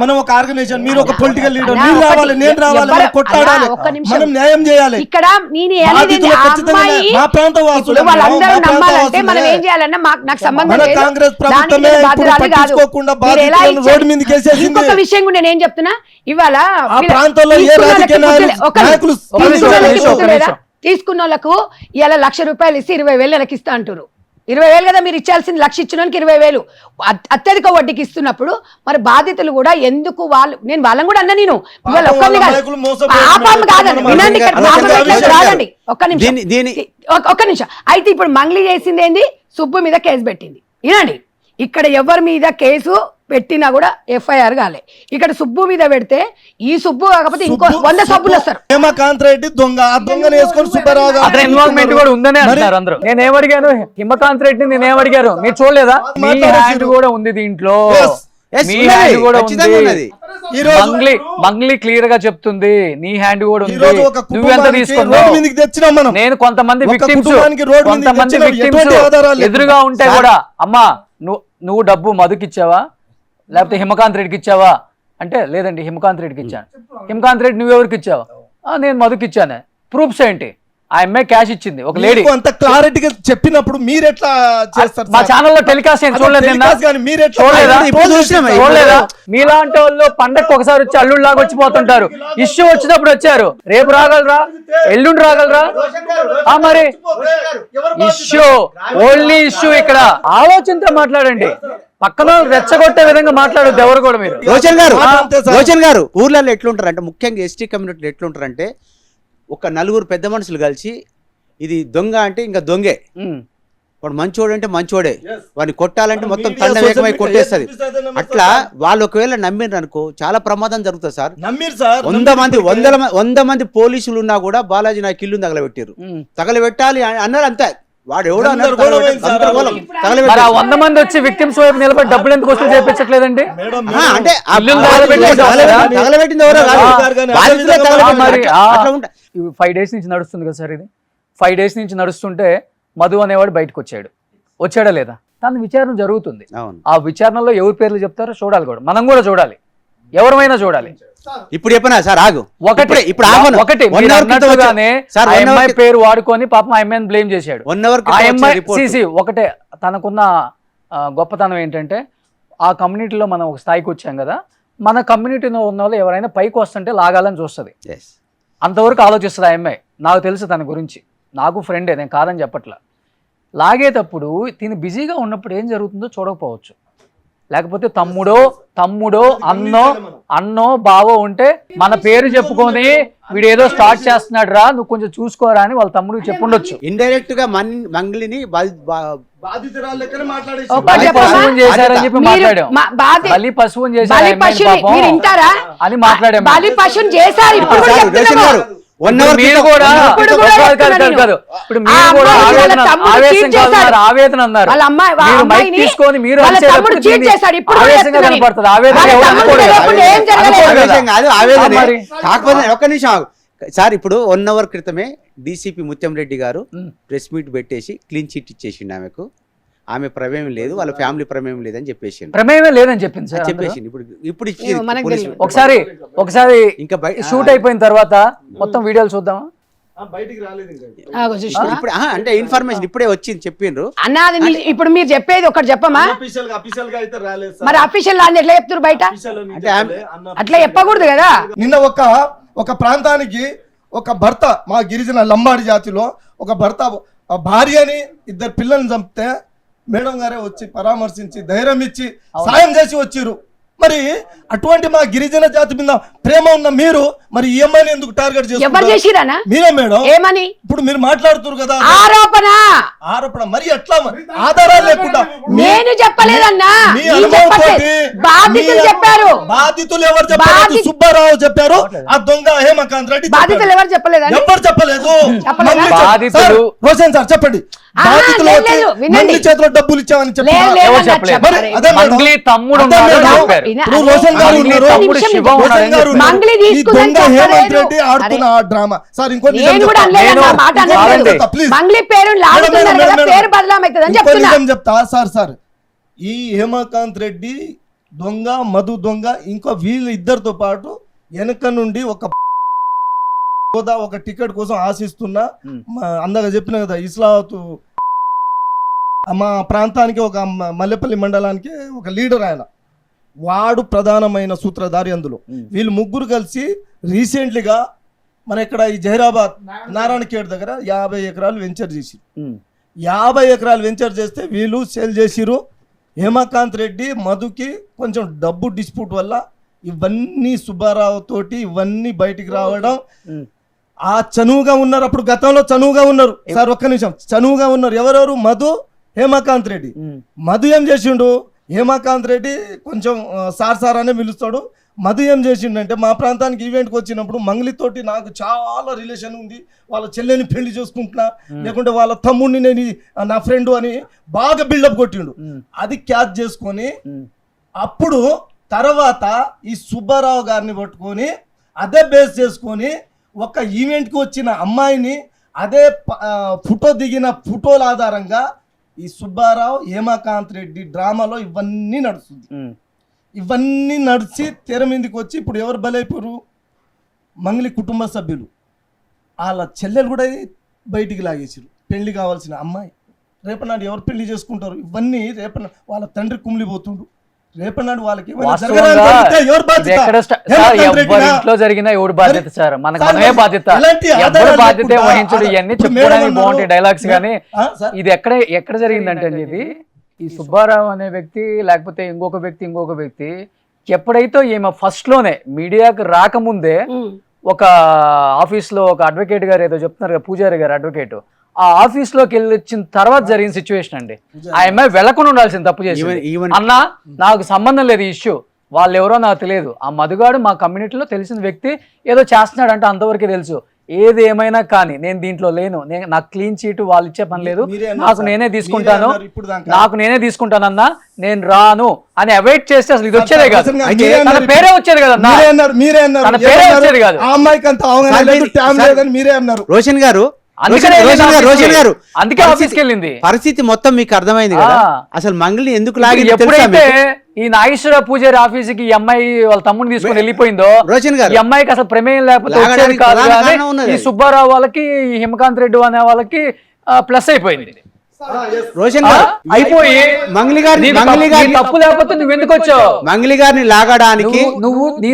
మనం ఒక ఆర్గనైజేషన్, మీరు ఒక పొలిటికల్ లీడర్, మీరు రావాలి, నేను రావాలి, మనం కొట్లాడాలి, మనం న్యాయం చేయాలి. ఇక్కడ మా ప్రాంత వాసులు వాళ్ళందరూ నమ్మాలంటే మనం ఏం చేయాలన్నా నాకు సంబంధం లేదు. కాంగ్రెస్ ప్రభుత్వమే పట్టించుకోకుండా బాధితులను రోడ్డు మీదకి వేసేసింది. ఇంకొక విషయం కూడా నేను చెప్తున్నా, ఇవాళ ఆ ప్రాంతంలో ఏ రాజకీయ నాయకులు తీసుకున్న వాళ్ళకు ఇలా ₹1,00,000 ఇస్తే 20,000 నెలకి ఇస్తా అంటారు. 20,000 కదా మీరు ఇచ్చాల్సింది, 1,00,000 ఇచ్చిన వాళ్ళకి 20,000 అత్యధిక వడ్డీకి ఇస్తున్నప్పుడు మరి బాధితులు కూడా ఎందుకు నేను వాళ్ళని కూడా అన్నా. నేను ఒక్కరిని కాదండి, వినండి, రాదండి, ఒక్క నిమిషం. అయితే ఇప్పుడు మంగ్లీ చేసింది ఏంది? సుబ్బు మీద కేసు పెట్టింది. వినండి, ఇక్కడ ఎవరి మీద కేసు పెట్టినా కూడా ఎఫ్ఐఆర్ కాలే. ఇక్కడ సుబ్బు మీద పెడితే ఈ సుబ్బు కాకపోతే ఇంకో 100 సబ్బులు వస్తారు. హిమకాంత్ రెడ్డి దొంగ, ఆ దొంగను వేసుకొని సుబ్బారావు అతని ఇన్వాల్వ్మెంట్ కూడా ఉందనే అంటారు అందరూ. నేనేమడిగాను హిమకాంత్ రెడ్డిని, నేనేమడిగారు మీరు చూడలేదా? మీ హ్యాండ్ కూడా ఉంది దీంట్లో, మీ హ్యాండ్ కూడా ఉంది. మంగ్లీ క్లియర్ గా చెప్తుంది, నీ హ్యాండ్ కూడా ఉంది. నువ్వెంత తీసుకున్నావు? నేను కొంతమంది విక్టిమ్స్ ఎదురుగా ఉంటే కూడా, అమ్మా నువ్వు డబ్బు మధుకి ఇచ్చావా లేకపోతే హిమకాంత్ రెడ్డికి ఇచ్చావా అంటే, లేదండి హిమకాంత్ రెడ్డికి ఇచ్చాను. హిమకాంత్ రెడ్డి నువ్వెవరికి ఇచ్చావా? నేను మధుకి ఇచ్చానే. ప్రూఫ్స్ ఏంటి? ఆ అమ్మాయి క్యాష్ ఇచ్చింది ఒక లేడీ. మీకు అంత క్లారిటీగా చెప్పినప్పుడు మీరు ఎట్లా చేస్తారు మా సార్? ఛానల్లో టెలికాస్ట్ ఏం అదే చూడలేదు నిన్న? telecast కానీ మీరు ఎట్లా చూడలేదా? ఇప్పుడు చూసినామే. చూడలేదా? మీలాంటి వాళ్ళు పండగకి ఒకసారి వచ్చి అల్లుళ్ళలాగా వచ్చిపోతుంటారు. ఇష్యూ వచ్చినప్పుడు వచ్చారు, రేపు రాగలరా, ఎల్లుండి రాగలరా? మరి ఇష్యూ ఓన్లీ ఇష్యూ. ఇక్కడ ఆలోచనతో మాట్లాడండి, పక్కన రెచ్చగొట్టే విధంగా మాట్లాడొద్దు ఎవరు కూడా. మీరు రోషన్ గారు ఊర్లలో ఎట్లుంటారు అంటే, ముఖ్యంగా ఎస్టీ కమ్యూనిటీలు ఎట్లుంటారంటే, ఒక నలుగురు పెద్ద మనుషులు కలిసి ఇది దొంగ అంటే ఇంకా దొంగే, వాడు మంచోడు అంటే మంచోడే, వాడిని కొట్టాలంటే మొత్తం తండ వేగమై కొట్టేస్తుంది. అట్లా వాళ్ళు ఒకవేళ నమ్మిండ్రు అనుకో చాలా ప్రమాదం జరుగుతుంది సార్. నమ్మిరు సార్. 100 మంది పోలీసులు ఉన్నా కూడా బాలాజీ నాకు ఇల్లు తగలబెట్టారు. తగలబెట్టాలి అన్నారు అంతే. వాడు ఎవడో మరి ఆ 100 మంది వచ్చి విక్టిమ్స్ వైపు నిలబడి డబ్బులు ఎందుకు వసూలు చేయించట్లేదండి? అంటే తగలబెట్టింది ఎవరో మరి 5 days నుంచి నడుస్తుంది కదా సార్ ఇది. 5 days నుంచి నడుస్తుంటే మధు అనేవాడు బయటకు వచ్చాడా లేదా? తన విచారణ జరుగుతుంది. ఆ విచారణలో ఎవరి పేర్లు చెప్తారో చూడాలి కూడా, మనం కూడా చూడాలి, ఎవరైనా చూడాలి. ఇప్పుడు చెప్పనా సార్? ఆగు. ఇప్పుడు అన్నట్టుగానే ఆ అమ్మాయి పేరు వాడుకొని పాపం ఆ అమ్మాయిని బ్లేమ్ చేశాడు. ఆ అమ్మాయి ఒకటే తనకున్న గొప్పతనం ఏంటంటే, ఆ కమ్యూనిటీలో మనం ఒక స్థాయికి వచ్చాం కదా, మన కమ్యూనిటీలో ఉన్న వాళ్ళు ఎవరైనా పైకి వస్తుంటే లాగాలని చూస్తుంది, అంతవరకు ఆలోచిస్తుంది ఆ అమ్మాయి. నాకు తెలుసు తన గురించి, నాకు ఫ్రెండే, నేను కాదని చెప్పట్లా. లాగేటప్పుడు తిని బిజీగా ఉన్నప్పుడు ఏం జరుగుతుందో చూడకపోవచ్చు, లేకపోతే తమ్ముడో అన్నో బావో ఉంటే మన పేరు చెప్పుకొని వీడు ఏదో స్టార్ట్ చేస్తున్నాడు రా, నువ్వు కొంచెం చూసుకోరా అని వాళ్ళ తమ్ముడికి చెప్పుండొచ్చు. ఇండైరెక్ట్ గా మంగ్లీని పశువుని చేశారని చెప్పి మాట్లాడాం, బలి పశువుని చేశారు అని మాట్లాడాం. మీరు కూడా ఆవేదన అన్నారు, తీసుకొని మీరు ఆవేశంగా కనపడుతుంది. కాకపోతే ఒక్క నిమిషం సార్, ఇప్పుడు 1 hour క్రితమే డీసీపీ ముత్యం రెడ్డి గారు ప్రెస్ మీట్ పెట్టేసి క్లీన్ చిట్ ఇచ్చేసిండు ఆమెకు. ఆమె ప్రమేయం లేదు, వాళ్ళ ఫ్యామిలీ ప్రమేయం లేదని చెప్పేసి ప్రమేయం లేదని చెప్పింది సార్, చెప్పేసి ఇప్పుడు ఒకసారి ఇంకా షూట్ అయిపోయిన తర్వాత మొత్తం వీడియోలు చూద్దామా? ఇప్పుడు అంటే ఇన్ఫర్మేషన్ ఇప్పుడే వచ్చింది చెప్పిండ్రు అన్నది. ఇప్పుడు మీరు చెప్పేది ఒకటి చెప్పమా? మరి అఫీషియల్ అని ఎట్లా చెప్తారు బయట? అట్లా చెప్పకూడదు కదా. నిన్న ఒక ప్రాంతానికి ఒక భర్త, మా గిరిజన లంబాడి జాతిలో ఒక భర్త భార్యని 2 పిల్లల్ని చంపితే మేడం గారే వచ్చి పరామర్శించి ధైర్యం ఇచ్చి సాయం చేసి వచ్చిర్రు. మరి అటువంటి మా గిరిజన జాతి మీద ప్రేమ ఉన్న మీరు మరి ఈ అమ్మాయిని ఎందుకు టార్గెట్ చేస్తున్నారు? మీరే మేడం. ఏమని ఇప్పుడు మీరు మాట్లాడుతున్నారు కదా, ఆరోపణ మరి ఎట్లా ఆధారాలు లేకుండా? నేను చెప్పలేదన్నా, బాధితులు చెప్పారు. బాధితులు ఎవరు చెప్పారు? సుబ్బారావు చెప్పారు, ఆ దొంగ హేమకాంత్ రెడ్డి. బాధితులు ఎవరు చెప్పలేదు? ఎవరు చెప్పలేదు? రోషన్ సార్ చెప్పండి. బాధితులు చేతిలో డబ్బులు ఇచ్చామని హేమంత్ రెడ్డి ఆడుతున్న ఆ డ్రామా సార్. ఇంకో చెప్తా సార్, ఈ హేమకాంత్ రెడ్డి దొంగ, మధు దొంగ, ఇంకో వీళ్ళు ఇద్దరితో పాటు వెనక నుండి ఒక టికెట్ కోసం ఆశిస్తున్నా, అందాక చెప్పిన కదా ఇస్లావతు మా ప్రాంతానికి ఒక మల్లెపల్లి మండలానికి ఒక లీడర్, ఆయన వాడు ప్రధానమైన సూత్రధారి. అందులో వీళ్ళు ముగ్గురు కలిసి రీసెంట్లీగా మన ఇక్కడ ఈ జహీరాబాద్ నారాయణఖేడ్ దగ్గర 50 ఎకరాలు వెంచర్ చేసిరు. 50 ఎకరాలు వెంచర్ చేస్తే వీళ్ళు సేల్ చేసిరు. హేమకాంత్ రెడ్డి మధుకి కొంచెం డబ్బు డిస్ప్యూట్ వల్ల ఇవన్నీ సుబ్బారావు తోటి ఇవన్నీ బయటికి రావడం. ఆ చనువుగా ఉన్నారు, అప్పుడు గతంలో చనువుగా ఉన్నారు సార్. ఒక్క నిమిషం, చనువుగా ఉన్నారు ఎవరెవరు? మధు, హేమకాంత్ రెడ్డి. మధు ఏం చేసిండు? హేమకాంత్ రెడ్డి కొంచెం సార్ అనే పిలుస్తాడు. మధు ఏం చేసిండంటే, మా ప్రాంతానికి ఈవెంట్కి వచ్చినప్పుడు మంగ్లీతోటి నాకు చాలా రిలేషన్ ఉంది, వాళ్ళ చెల్లెని పెళ్లి చేసుకుంటున్నా, లేకుంటే వాళ్ళ తమ్ముడిని నేను నా ఫ్రెండ్ అని బాగా బిల్డప్ కొట్టిండు. అది క్యాచ్ చేసుకొని అప్పుడు తర్వాత ఈ సుబ్బారావు గారిని పట్టుకొని అదే బేస్ చేసుకొని ఒక ఈవెంట్కి వచ్చిన అమ్మాయిని అదే ఫోటో దిగిన ఫోటోల ఆధారంగా ఈ సుబ్బారావు హేమకాంత్ రెడ్డి డ్రామాలో ఇవన్నీ నడుస్తుంది. ఇవన్నీ నడిచి తెర మీదకి వచ్చి ఇప్పుడు ఎవరు బలైపోరు? మంగ్లీ కుటుంబ సభ్యులు, వాళ్ళ చెల్లెలు కూడా బయటికి లాగేసారు. పెళ్లి కావాల్సిన అమ్మాయి రేపనాడు ఎవరు పెళ్లి చేసుకుంటారు? ఇవన్నీ వాళ్ళ తండ్రి కుమిలిపోతుండు. రేపనాడు వాళ్ళకి ఏమైనా వాస్తవంగా జరగడానికి జరిగితే ఎవరు ఇది బాధ్యత? ఎక్కడ సార్ హేమంత్ ఎవరి రెడ్డినా? ఇంట్లో జరిగినా ఎవడు బాధ్యత సార్? మనకు సార్, మనమే బాధ్యత. ఎలాంటి ఎవరు ఆధారాలు బాధ్యత లేకుండా వహించుడు ఇవన్నీ ఇప్పుడు చెప్పుకోవడానికి మేడం బాగుంటాయి అన్నారు. డైలాగ్స్ కానీ సార్, ఇది ఎక్కడ జరిగిందంటే అండి ఇది ఈ సుబ్బారావు అనే వ్యక్తి లేకపోతే ఇంకొక వ్యక్తి ఎప్పుడైతే ఈమె ఫస్ట్ లోనే మీడియాకి రాకముందే ఒక ఆఫీస్ లో ఒక అడ్వకేట్ గారు ఏదో చెప్తున్నారు కదా, పూజారి గారు అడ్వకేట్, ఆ ఆఫీస్ లోకి వెళ్ళి వచ్చిన తర్వాత జరిగిన సిచ్యువేషన్ అండి. ఆ అమ్మాయి వెళ్లకుండా ఉండాల్సింది, తప్పు చేసి అన్న నాకు సంబంధం లేదు ఈ ఇష్యూ, వాళ్ళు ఎవరో నాకు తెలియదు, ఆ మధుగాడు మా కమ్యూనిటీలో తెలిసిన వ్యక్తి ఏదో చేస్తున్నాడు అంటే అంతవరకే తెలుసు. ఏది ఏమైనా కానీ నేను దీంట్లో లేను, నాకు క్లీన్ చీట్ వాళ్ళు ఇచ్చే పని లేదు, నాకు నేనే తీసుకుంటానన్నా, నేను రాను అని అవాయిడ్ చేస్తే అసలు ఇది వచ్చేదే కాదు, తన పేరే వచ్చేది కదన్నా, తన పేరే వచ్చేది కాదు. ఆ అమ్మాయికి అంత అవగాహన లేదు, ట్యామ్ లేదని మీరే అన్నారు. రోషన్ గారు అందుకే ఆఫీస్కి వెళ్ళింది. పరిస్థితి మొత్తం మీకు అర్థమైంది కదా. అసలు మంగళని ఎందుకు లాగి ఎప్పుడైతే ఈ నాగేశ్వర పూజారి ఆఫీస్కి ఈ అమ్మాయి వాళ్ళ తమ్ముడిని తీసుకొని వెళ్ళిపోయిందో, రోషన్ గారు ఈ అమ్మాయికి అసలు ప్రమేయం లేకపోతే వచ్చేది కాదు. కానీ ఈ సుబ్బారావు వాళ్ళకి ఈ హిమకాంత్ రెడ్డి అనే వాళ్ళకి ప్లస్ అయిపోయింది. రోషన్ గారు అయిపోయి మంగళి గారిని తప్పు లేకపోతే నువ్వు ఎందుకు వచ్చావు? మంగళి గారిని లాగడానికి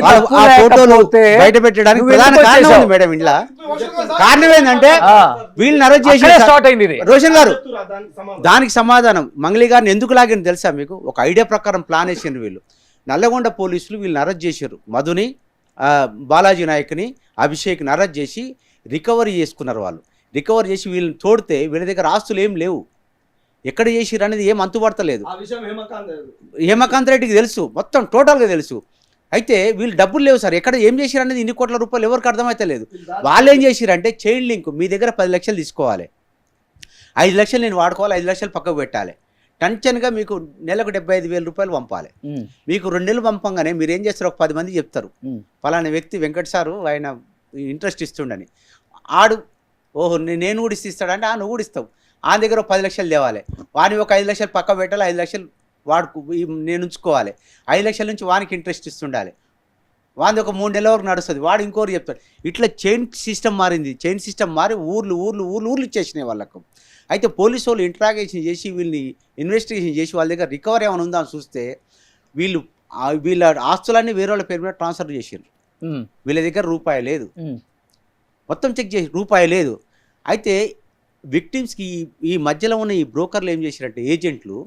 ఆ ఫోటోలు బయట పెట్టడానికి ప్రధాన కారణం ఉంది మేడం. ఇంట్లో కారణం ఏంటంటే వీళ్ళని అరెస్ట్ చేసి స్టార్ట్ అయింది ఇది. రోషన్ గారు దానికి సమాధానం మంగళి గారిని ఎందుకు లాగిన తెలుసా మీకు? ఒక ఐడియా ప్రకారం ప్లాన్ వేసారు వీళ్ళు. నల్లగొండ పోలీసులు వీళ్ళని అరెస్ట్ చేశారు. మధుని, బాలాజీ నాయక్ని, అభిషేక్ని అరెస్ట్ చేసి రికవరీ చేసుకున్నారు. వాళ్ళు రికవరీ చేసి వీళ్ళని తోడితే వీళ్ళ దగ్గర ఆస్తులు ఏం లేవు, ఎక్కడ చేసిరు అనేది ఏం అంతుపడతలేదు. హేమకాంత్ రెడ్డికి తెలుసు, మొత్తం టోటల్గా తెలుసు. అయితే వీళ్ళు డబ్బులు లేవు సార్, ఎక్కడ ఏం చేసిరు అనేది ఇన్ని కోట్ల రూపాయలు ఎవరికి అర్థమైతే లేదు. వాళ్ళు ఏం చేసిరంటే చైన్ లింక్, మీ దగ్గర 10 లక్షలు తీసుకోవాలి, 5 లక్షలు నేను వాడుకోవాలి, 5 లక్షలు పక్కకు పెట్టాలి, టెన్షన్గా మీకు నెలకు 75,000 రూపాయలు పంపాలి. మీకు 2 నెలలు పంపంగానే మీరు ఏం చేస్తారు, ఒక 10 మంది చెప్తారు ఫలానా వ్యక్తి వెంకట్ సారు ఆయన ఇంట్రెస్ట్ ఇస్తుండని. ఆడు ఓహో నేను కూడా ఇస్తాడంటే నువ్వు కూడా ఇస్తావు, ఆ దగ్గర 10 లక్షలు తేవాలి, వాని ఒక 5 లక్షలు పక్క పెట్టాలి, 5 లక్షలు వాడుకు నేను ఉంచుకోవాలి, 5 లక్షల నుంచి వానికి ఇంట్రెస్ట్ ఇస్తుండాలి, వాని ఒక 3 నెలల వరకు నడుస్తుంది, వాడు ఇంకోరు చెప్తాడు. ఇట్లా చైన్ సిస్టమ్ మారింది. చైన్ సిస్టమ్ మారి ఊర్లు ఇచ్చేసినాయి వాళ్ళకు. అయితే పోలీసు వాళ్ళు ఇంట్రాగేషన్ చేసి వీళ్ళని ఇన్వెస్టిగేషన్ చేసి వాళ్ళ దగ్గర రికవరీ ఏమైనా ఉందా అని చూస్తే వీళ్ళ ఆస్తులన్నీ వేరే వాళ్ళ పేరు మీద ట్రాన్స్ఫర్ చేసారు. వీళ్ళ దగ్గర రూపాయి లేదు, మొత్తం చెక్ చేసి రూపాయి లేదు. అయితే విక్టిమ్స్కి ఈ మధ్యలో ఉన్న ఈ బ్రోకర్లు ఏం చేశారంటే ఏజెంట్లు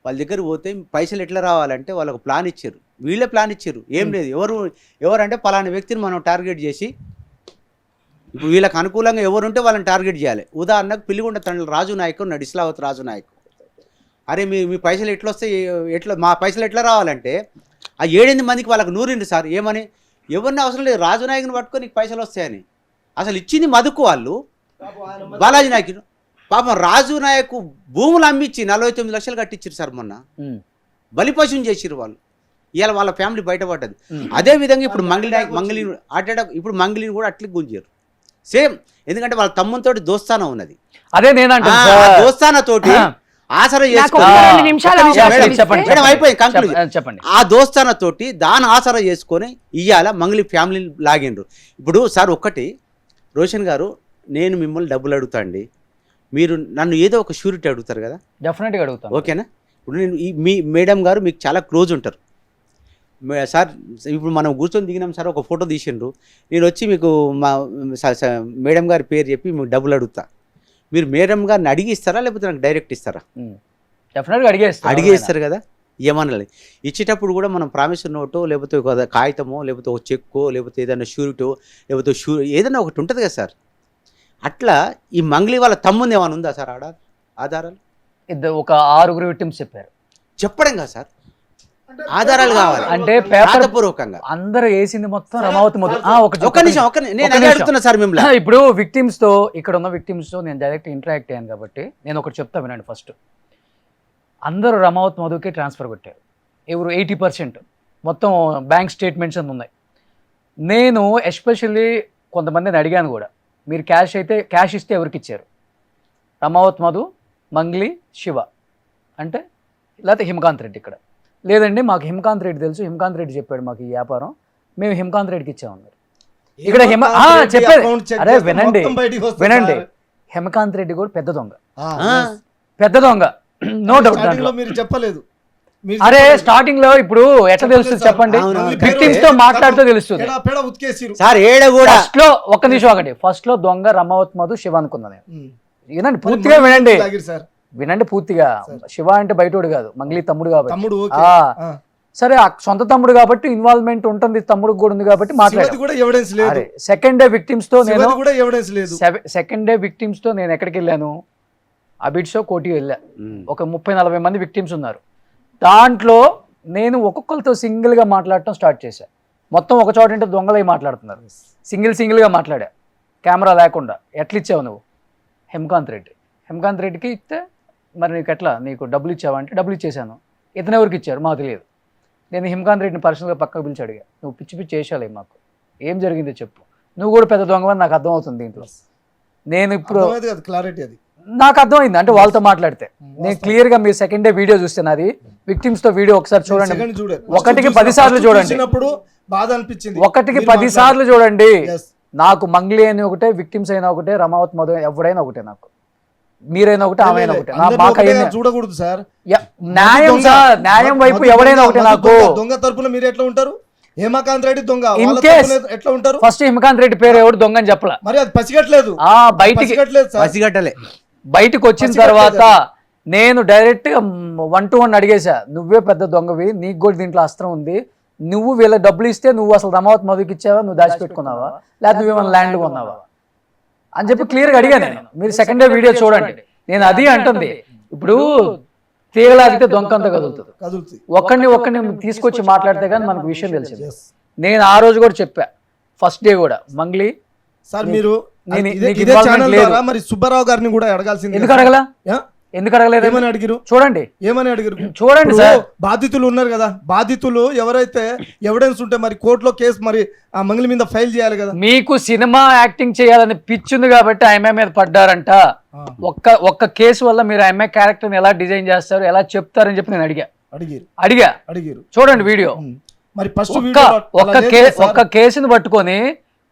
వాళ్ళ దగ్గర పోతే పైసలు ఎట్లా రావాలంటే వాళ్ళకు ప్లాన్ ఇచ్చారు, వీళ్ళే ప్లాన్ ఇచ్చారు. ఏం లేదు, ఎవరంటే పలానా వ్యక్తిని మనం టార్గెట్ చేసి ఇప్పుడు వీళ్ళకి అనుకూలంగా ఎవరుంటే వాళ్ళని టార్గెట్ చేయాలి. ఉదాహరణకు పిల్లిగుండ తండ్రి రాజు నాయక్ ఉన్నాడు, ఇస్లావత్ రాజు నాయక్. అరే మీ పైసలు ఎట్లా వస్తాయి, మా పైసలు ఎట్లా రావాలంటే ఆ 7-8 మందికి వాళ్ళకి నూరింది సార్. ఏమని? ఎవరిని అవసరం లేదు, రాజు నాయకుని పట్టుకొని నీకు పైసలు వస్తాయని. అసలు ఇచ్చింది మధుకు వాళ్ళు, బాలాజీ నాయక్. పాపం రాజు నాయక్ భూములు అమ్మించి 49 లక్షలు కట్టించారు సార్ మొన్న, బలిపశువుని చేసిరు వాళ్ళు. ఇవాళ వాళ్ళ ఫ్యామిలీ బయటపడ్డది. అదే విధంగా ఇప్పుడు ఇప్పుడు మంగళిని కూడా అట్లే గుంజారు సేమ్. ఎందుకంటే వాళ్ళ తమ్ముతో దోస్తానా ఉన్నది, అదే నేనంటే దోస్తానా తోటి ఆసరా చెప్పండి. ఆ దోస్తానా తోటి దాని ఆసరా చేసుకొని ఇవాళ మంగళి ఫ్యామిలీ లాగిండ్రు. ఇప్పుడు సార్ ఒక్కటి రోషన్ గారు, నేను మిమ్మల్ని డబ్బులు అడుగుతా అండి, మీరు నన్ను ఏదో ఒక షూరిటీ అడుగుతారు కదా, డెఫినెట్గా అడుగుతాను, ఓకేనా? ఇప్పుడు నేను మీ మేడం గారు మీకు చాలా క్లోజ్ ఉంటారు సార్. ఇప్పుడు మనం కూర్చొని దిగినాం సార్, ఒక ఫోటో తీసిండ్రు, నేను వచ్చి మీకు మా మేడం గారి పేరు చెప్పి మీకు డబ్బులు అడుగుతా, మీరు మేడం గారిని అడిగిస్తారా లేకపోతే నాకు డైరెక్ట్ ఇస్తారా? డెఫినెట్గా అడిగేస్తారు కదా. ఏమనాలి, ఇచ్చేటప్పుడు కూడా మనం ప్రామిసరీ నోటో లేకపోతే ఒక కాగితమో లేకపోతే ఒక చెక్కో లేకపోతే ఏదైనా షూరిటో లేకపోతే ఏదైనా ఒకటి ఉంటుంది కదా సార్. అట్లా ఈ మంగళి వాళ్ళ తమ్ముంది ఏమైనా ఉందా సార్ ఆధారాలు? ఒక 6 విక్టిమ్స్ చెప్పారు. చెప్పడం కదా సార్, ఆధారాలు కావాలి. అంటే పేపర్ పూర్వకంగా అందరూ వేసింది మొత్తం రమావతి మొదలు. ఒక నిమిషం నేను అడుగుతున్నా సార్ మిమ్మల్ని. ఇప్పుడు విక్టిమ్స్ తో, ఇక్కడ ఉన్న విక్టిమ్స్ తో నేను డైరెక్ట్ ఇంటరాక్ట్ అయ్యాను కాబట్టి నేను ఒకటి చెప్తా వినండి. ఫస్ట్ అందరూ రమావతి మధుకి ట్రాన్స్ఫర్ కొట్టారు. ఎవరు 80% మొత్తం బ్యాంక్ స్టేట్మెంట్స్ అని ఉన్నాయి. నేను ఎస్పెషల్లీ కొంతమందిని అడిగాను కూడా, మీరు క్యాష్ ఇస్తే ఎవరికి ఇచ్చారు? రమావతి మధు, మంగ్లీ, శివ అంటే లేకపోతే హిమకాంత్ రెడ్డి. ఇక్కడ లేదండి మాకు హిమకాంత్ రెడ్డి తెలుసు, హిమకాంత్ రెడ్డి చెప్పాడు మాకు ఈ వ్యాపారం, మేము హిమకాంత్ రెడ్డికి ఇచ్చామన్నారు. ఇక్కడ చెప్పేది అరే వినండి హేమకాంత్ రెడ్డి కూడా పెద్ద దొంగ, ఆ. పెద్ద దొంగ, నో డౌట్ స్టార్టింగ్ లో దాంట్లో. మీరు చెప్పలేదు. మీరు అరే చెప్పలేదు. స్టార్టింగ్ లో ఇప్పుడు ఎట్లా తెలుస్తుంది చెప్పండి, అవును. విక్టిమ్స్ తో మాట్లాడుతూ తెలుస్తుంది. పెడ పెడ ఉతికేసిరు. సార్ ఏడ కూడా ఫస్ట్ లో ఒక్క నిమిషం ఒకటి, ఫస్ట్ లో దొంగ రమావత్ మధు శివ అనుకున్నా నేను. ఉమ్. వినండి పూర్తిగా వినండి, లాగిరు సార్. వినండి పూర్తిగా. శివ అంటే బయటోడు కాదు, మంగ్లీ తమ్ముడు కాబట్టి. తమ్ముడు ఓకే. ఆ. ఆ. సరే ఆ సొంత తమ్ముడు కాబట్టి ఇన్వాల్వ్మెంట్ ఉంటుంది, తమ్ముడు కూడా ఉంది కాబట్టి శివది మాట్లాడారు. కూడా ఎవిడెన్స్ లేదు. సెకండ్ డే విక్టిమ్స్ తో నేను శివది కూడా ఎవిడెన్స్ లేదు. సెకండ్ డే విక్టిమ్స్ తో నేను ఎక్కడికి వెళ్ళాను, అబిడ్ షో కోటికి వెళ్ళా. ఒక 30-40 మంది విక్టిమ్స్ ఉన్నారు. దాంట్లో నేను ఒక్కొక్కరితో సింగిల్ గా మాట్లాడటం స్టార్ట్ చేశా. మొత్తం ఒక చోట అంటే దొంగలై మాట్లాడుతున్నారు. సింగిల్ గా మాట్లాడా, కెమెరా లేకుండా. ఎట్లా ఇచ్చావు నువ్వు? హేమకాంత్ రెడ్డికి ఇస్తే మరి నీకు ఎట్లా, నీకు డబ్బులు ఇచ్చావంటే డబ్బులు ఇచ్చేసాను. ఇతను ఎవరికి ఇచ్చారు మాకు తెలియదు. నేను హేమకాంత్ రెడ్డిని పర్సనల్గా పక్కకు పిలిచి అడిగా, నువ్వు పిచ్చి చేసాలే, మాకు ఏం జరిగిందో చెప్పు, నువ్వు కూడా పెద్ద దొంగవని నాకు అర్థమవుతుంది దీంట్లో. నేను ఇప్పుడు క్లారిటీ అది నాకు అర్థమైంది అంటే వాళ్ళతో మాట్లాడితే. నేను క్లియర్ గా మీరు సెకండ్ డే వీడియో చూస్తే నాది విక్టిమ్స్ తో వీడియో ఒకసారి చూడండి, ఒకటికి 10 సార్లు చూడండి, బాధ అనిపించింది. ఒకటికి 10 సార్లు చూడండి. Yes. నాకు మంగ్లీ అని ఒకటే, విక్టిమ్స్ అయినా ఒకటే, రమావత్ మధు ఎవరైనా ఒకటే, నాకు మీరైనా ఒకటే, ఆమె ఒకటే. చూడకూడదు సార్. న్యాయం సార్, న్యాయం వైపు ఎవరైనా ఒకటే. నాకు దొంగ తరపున మీరు ఎట్లా ఉంటారు? హేమకాంత్ రెడ్డి దొంగ ఇన్ వాళ్ళ కేస్ తరపున ఎట్లా ఉంటారు? ఫస్ట్ హేమకాంత్ రెడ్డి పేరు ఎవడు దొంగ అని చెప్పలా, మరి అది పసిగట్లేదు. బయటికి పసిగట్లేదు సార్. పసిగట్టలే. బయటకు వచ్చిన తర్వాత నేను డైరెక్ట్ గా 1-to-1 అడిగేశా, నువ్వే పెద్ద దొంగవి, నీకు కూడా దీంట్లో అస్త్రం ఉంది, నువ్వు వీళ్ళ డబ్బులు ఇస్తే నువ్వు అసలు రమావత్ మధుకి ఇచ్చావా, నువ్వు దాచిపెట్టుకున్నావా, లేకపోతే నువ్వేమైనా ల్యాండ్ కొన్నావా అని చెప్పి క్లియర్ గా అడిగా నేను. మీరు సెకండ్ డే వీడియో చూడండి. నేను అది అంటుంది, ఇప్పుడు తీగలాగితే దొంగంత కదులుతుంది. ఒక్కడిని తీసుకొచ్చి మాట్లాడితే కానీ మనకు విషయం తెలిసింది. నేను ఆ రోజు కూడా చెప్పా, ఫస్ట్ డే కూడా, మంగ్లీ సార్ మీరు నేను ఇదే నీకు involvement ఛానల్ లేదు. ద్వారా మరి సుబ్బారావు గారిని కూడా అడగాల్సింది. ఎందుకు అడగలా? ఎందుకు అడగలేదు? ఏమని అడిగిరు? చూడండి, ఏమని అడిగారు? చూడండి ఇప్పుడు సార్. బాధితులు ఉన్నారు కదా, బాధితులు ఎవరైతే ఎవిడెన్స్ ఉంటే మరి కోర్టులో కేసు మరి ఆ మంగళి మీద ఫైల్ చేయాలి కదా. మీకు సినిమా యాక్టింగ్ చేయాలని పిచ్చింది కాబట్టి ఆమె మీద పడ్డారంట. ఒక్క కేసు వల్ల మీరు ఆమె క్యారెక్టర్ని ఎలా డిజైన్ చేస్తారు, ఎలా చెప్తారని చెప్పి నేను అడిగా. చూడండి వీడియో. మరి ఫస్ట్ ఒక్క కేసుని పట్టుకొని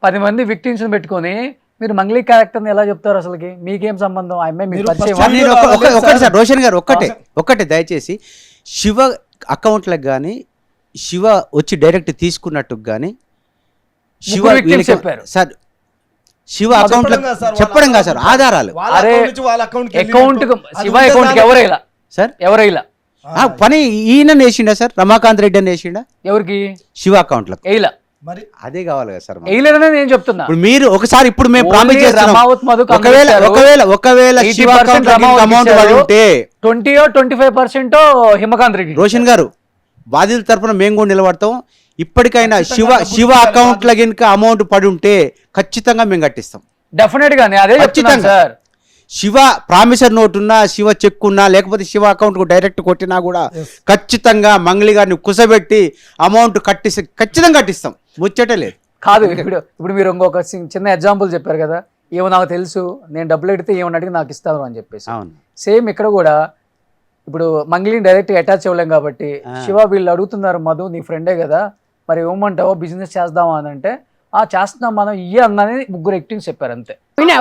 10 మంది విక్టిమ్స్ పెట్టుకొని మీరు మంగ్లీ క్యారెక్టర్ని ఎలా చెప్తారు? అసలుకి మీకేం సంబంధం? ఆమె నేను ఒకటి సార్, రోషన్ గారు ఒక్కటే దయచేసి, శివ అకౌంట్లకు కానీ, శివ వచ్చి డైరెక్ట్ తీసుకున్నట్టు కానీ, శివ చెప్పారు సార్, శివ అకౌంట్ చెప్పడం కాదు సార్, ఆధారాలు. అకౌంట్ శివ అకౌంట్ ఎవరైలా సార్, ఎవరైలా పని ఈయన వేసిండా సార్, రమాకాంత్ రెడ్డి అని వేసిండా ఎవరికి? శివ అకౌంట్లకు. ఎయిలా మరి అదే కావాలి కదా సార్. ఎయిలేదనే నేను చెప్తున్నా. ఇప్పుడు మీరు ఒకసారి ఇప్పుడు మేము ప్రామిస్ చేస్తున్నాం, రమావత్ మధుకు ఒకవేళ శివ అకౌంట్ అమౌంట్ పడి ఉంటే 20-25% హేమకాంత్ రెడ్డి. రోషన్ గారు, బాధితుల తరపున మేము కూడా నిలబడతాం. ఇప్పటికైనా శివ అకౌంట్ల కనుక అమౌంట్ పడి ఉంటే ఖచ్చితంగా మేము కట్టిస్తాం. డెఫినెట్ గా అదే చెప్తున్నాను సార్. శివ ప్రామిసర్ నోట్ ఉన్నా, శివ చెక్ ఉన్నా, లేకపోతే శివ అకౌంట్ కు డైరెక్ట్ కొట్టినా కూడా ఖచ్చితంగా మంగళి గారిని కుసబెట్టి అమౌంట్ ఖచ్చితంగా కట్టిస్తాం, ముచ్చటే లేదు. కాదు, ఇప్పుడు మీరు ఇంకొక చిన్న ఎగ్జాంపుల్ చెప్పారు కదా, ఏమో నాకు తెలుసు, నేను డబ్బులు అడిగితే ఏమని అడిగి నాకు ఇస్తాను అని చెప్పేసి. సేమ్ ఇక్కడ కూడా ఇప్పుడు మంగళిని డైరెక్ట్ అటాచ్ అవ్వలేం కాబట్టి, శివ వీళ్ళు అడుగుతున్నారు, మధు నీ ఫ్రెండే కదా, మరి ఏమంటావో బిజినెస్ చేద్దామా అని అంటే, చేస్తున్నాం మనం ఇయ్య అన్నది 3 యాక్టింగ్ చెప్పారు అంతే.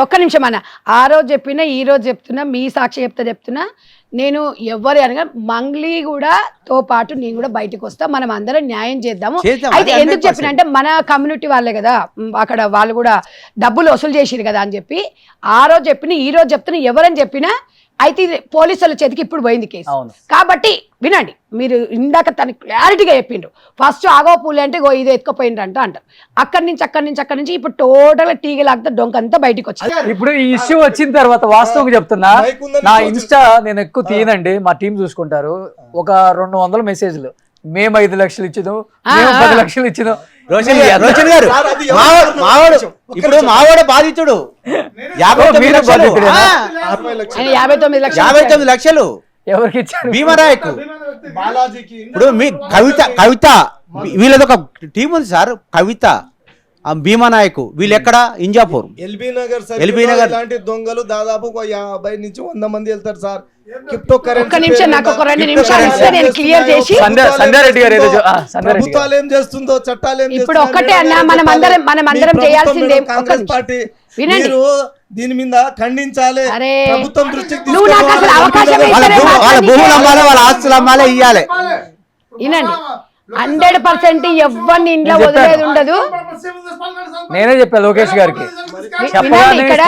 ఒక్క నిమిషం అన్న, ఆ రోజు చెప్పినా ఈ రోజు చెప్తున్నా, మీ సాక్షి చెప్తున్నా, నేను ఎవరు అనగా మంగ్లీ కూడా తో పాటు నేను కూడా బయటకు వస్తా, మనం అందరం న్యాయం చేద్దాము. అయితే ఎందుకు చెప్పిన అంటే మన కమ్యూనిటీ వాళ్ళే కదా, అక్కడ వాళ్ళు కూడా డబ్బులు వసూలు చేసిరు కదా అని చెప్పి ఆ రోజు చెప్పిన, ఈ రోజు చెప్తున్నా, ఎవరని చెప్పినా అయితే ఇది పోలీసుల చేతికి ఇప్పుడు పోయింది కేసు. కాబట్టి వినండి, మీరు ఇందాక తను క్లారిటీగా చెప్పిండ్రు. ఫస్ట్ ఆగో పూలే అంటే ఇది ఎత్తుకుపోయిండ్రు అంటారు. అక్కడి నుంచి ఇప్పుడు టోటల్ టీగ లాగితే డొంక అంతా బయటకు వచ్చింది. ఇప్పుడు ఈ ఇష్యూ వచ్చిన తర్వాత వాస్తవంగా చెప్తున్నా, నా ఇన్స్టా నేను ఎక్కువ తీయనండి, మా టీం చూసుకుంటారు. ఒక 200 మెసేజ్లు, మేము 5 లక్షలు ఇచ్చినాం, మేము 10 లక్షలు ఇచ్చినాం. రోషన్ గారు, ఇప్పుడు మావాడు బాధితుడు 59 లక్షలు ఎవరికి ఇచ్చారు? భీమరాయకు. ఇప్పుడు మీ కవిత వీళ్ళది ఒక టీం ఉంది సార్. కవిత, భీమానాయకు, వీళ్ళు ఎక్కడ ఇంజాపూర్. ఎల్బీ నగర్ ఎల్బీ నగర్ ఇలాంటి దొంగలు దాదాపు 50 నుంచి 100 మంది వెళ్తారు సార్. క్రిప్టో కరెన్సీ ఒక్క నిమిషం, నాకు ఒక 2 నిమిషాలు ఇస్తే నేను క్లియర్ చేసి సంధ్యారెడ్డి గారు ఏదో ప్రభుత్వాలు ఏం చేస్తుందో, చట్టాలు ఏం ఇప్పుడు ఒక్కటే అన్న, మనం అందరం చేయాల్సిందే. కాంగ్రెస్ పార్టీ వినండి. మీరు దీని మీద ఖండించాలి. అరే, ప్రభుత్వం దృష్టికి నువ్వు నాకు అసలు అవకాశం ఇస్తేనే వాళ్ళ భూములు అమ్మాలి, వాళ్ళ ఆస్తులు అమ్మాలి, ఇయ్యాలి. వినండి, 100% ఎవరిని ఇంట్లో వదిలేది ఉండదు. నేనే చెప్పా లోకేష్ గారికి వినండి, ఇక్కడ